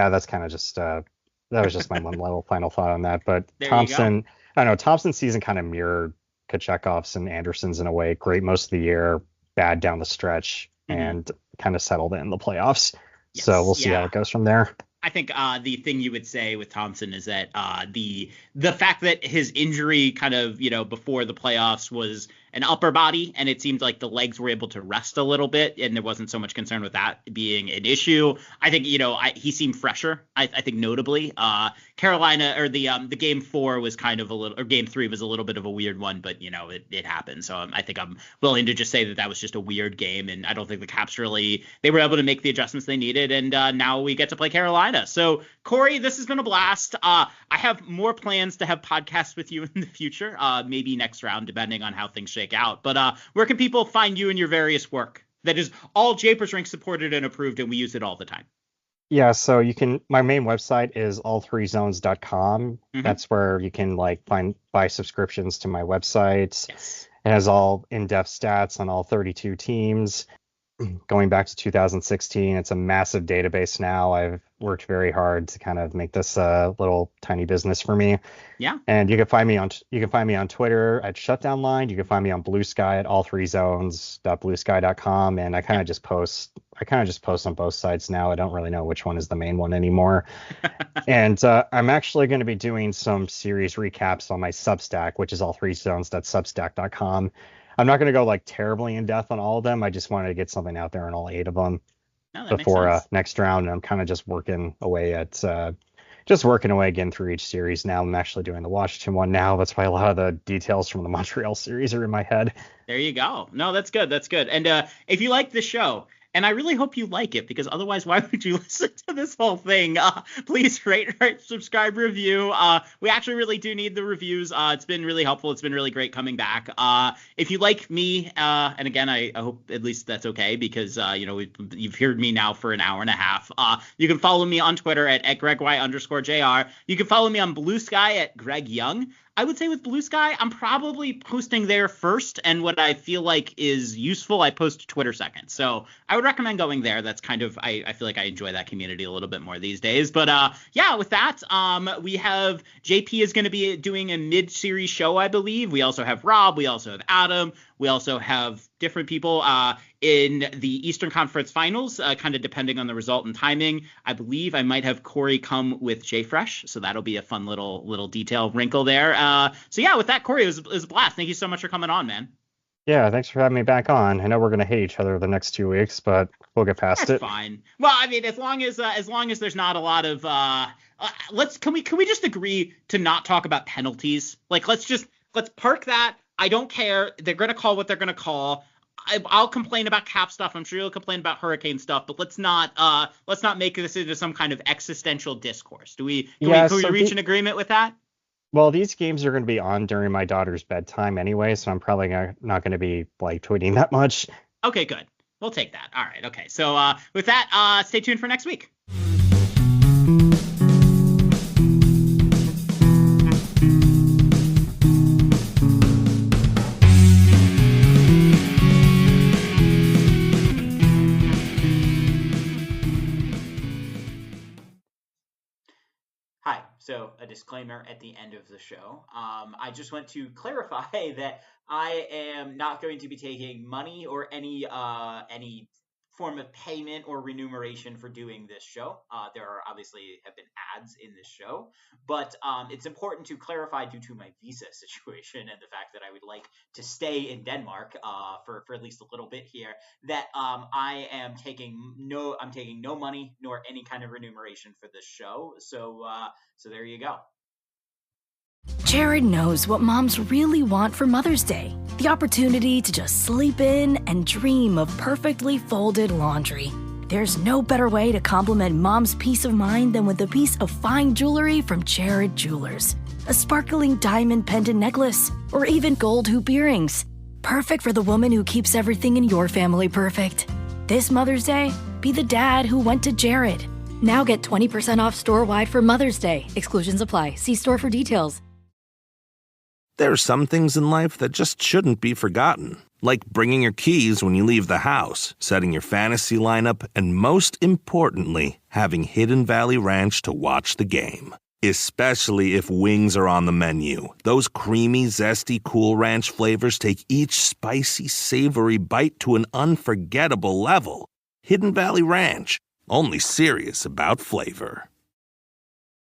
that's kind of just that was just my one little final thought on that. But Thompson, I don't know, Thompson's season kind of mirrored Kochetkov's and Anderson's in a way. Great most of the year, bad down the stretch, and kind of settled in the playoffs. Yes, so we'll see how it goes from there. I think the thing you would say with Thompson is that the fact that his injury kind of, before the playoffs was an upper body, and it seemed like the legs were able to rest a little bit, and there wasn't so much concern with that being an issue. I think, he seemed fresher. I think notably, Carolina, or the game 4 was kind of or game 3 was a little bit of a weird one, but it happened. So I think I'm willing to just say that was just a weird game, and I don't think the Caps they were able to make the adjustments they needed, and now we get to play Carolina. So Corey, this has been a blast. I have more plans to have podcasts with you in the future, maybe next round, depending on how things shake out. But where can people find you and your various work? That is all Japers Rink supported and approved, and we use it all the time. Yeah, so my main website is all3zones.com. Mm-hmm. That's where you can buy subscriptions to my website. Yes. It has all in-depth stats on all 32 teams going back to 2016. It's a massive database now. I've worked very hard to kind of make this a little tiny business for me. Yeah. And you can find me on Twitter at Shutdown Line. You can find me on Blue Sky at all3zones.bluesky.com. And I kind of just post on both sites now. I don't really know which one is the main one anymore. And I'm actually going to be doing some series recaps on my Substack, which is all3zones.substack.com. I'm not going to go terribly in depth on all of them. I just wanted to get something out there on all 8 of them before next round. And I'm kind of just working away at just working away again through each series now. I'm actually doing the Washington one now. That's why a lot of the details from the Montreal series are in my head. There you go. No, that's good. That's good. And if you like the show, and I really hope you like it, because otherwise, why would you listen to this whole thing? Please rate, subscribe, review. We actually really do need the reviews. It's been really helpful. It's been really great coming back. If you like me, and again, I hope at least that's okay, because you've heard me now for an hour and a half. You can follow me on Twitter at GregY_JR. You can follow me on Blue Sky at Greg Young. I would say with Blue Sky, I'm probably posting there first, and what I feel like is useful, I post to Twitter second. So I would recommend going there. That's kind of, I feel like I enjoy that community a little bit more these days. But yeah, with that, we have JP is going to be doing a mid-series show, I believe. We also have Rob. We also have Adam. We also have different people in the Eastern Conference Finals, kind of depending on the result and timing. I believe I might have Corey come with Jay Fresh, so that'll be a fun little detail wrinkle there. So yeah, with that, Corey, it was a blast. Thank you so much for coming on, man. Yeah, thanks for having me back on. I know we're gonna hate each other the next 2 weeks, but we'll get past it. That's fine. Well, I mean, as long as there's not a lot of can we just agree to not talk about penalties? Like, let's park that. I don't care. They're going to call what they're going to call. I'll complain about Cap stuff. I'm sure you'll complain about Hurricane stuff, but let's not make this into some kind of existential discourse. Can we reach an agreement with that? Well, these games are going to be on during my daughter's bedtime anyway, so I'm probably not going to be like tweeting that much. Okay, good. We'll take that. All right. Okay. So with that, stay tuned for next week. So a disclaimer at the end of the show. I just want to clarify that I am not going to be taking money or any form of payment or remuneration for doing this show. There are obviously have been ads in this show, but it's important to clarify due to my visa situation and the fact that I would like to stay in Denmark for at least a little bit here, that I'm taking no money nor any kind of remuneration for this show. So there you go. Jared knows what moms really want for Mother's Day. The opportunity to just sleep in and dream of perfectly folded laundry. There's no better way to compliment mom's peace of mind than with a piece of fine jewelry from Jared Jewelers. A sparkling diamond pendant necklace, or even gold hoop earrings. Perfect for the woman who keeps everything in your family perfect. This Mother's Day, be the dad who went to Jared. Now get 20% off store-wide for Mother's Day. Exclusions apply. See store for details. There are some things in life that just shouldn't be forgotten, like bringing your keys when you leave the house, setting your fantasy lineup, and most importantly, having Hidden Valley Ranch to watch the game. Especially if wings are on the menu. Those creamy, zesty Cool Ranch flavors take each spicy, savory bite to an unforgettable level. Hidden Valley Ranch, only serious about flavor.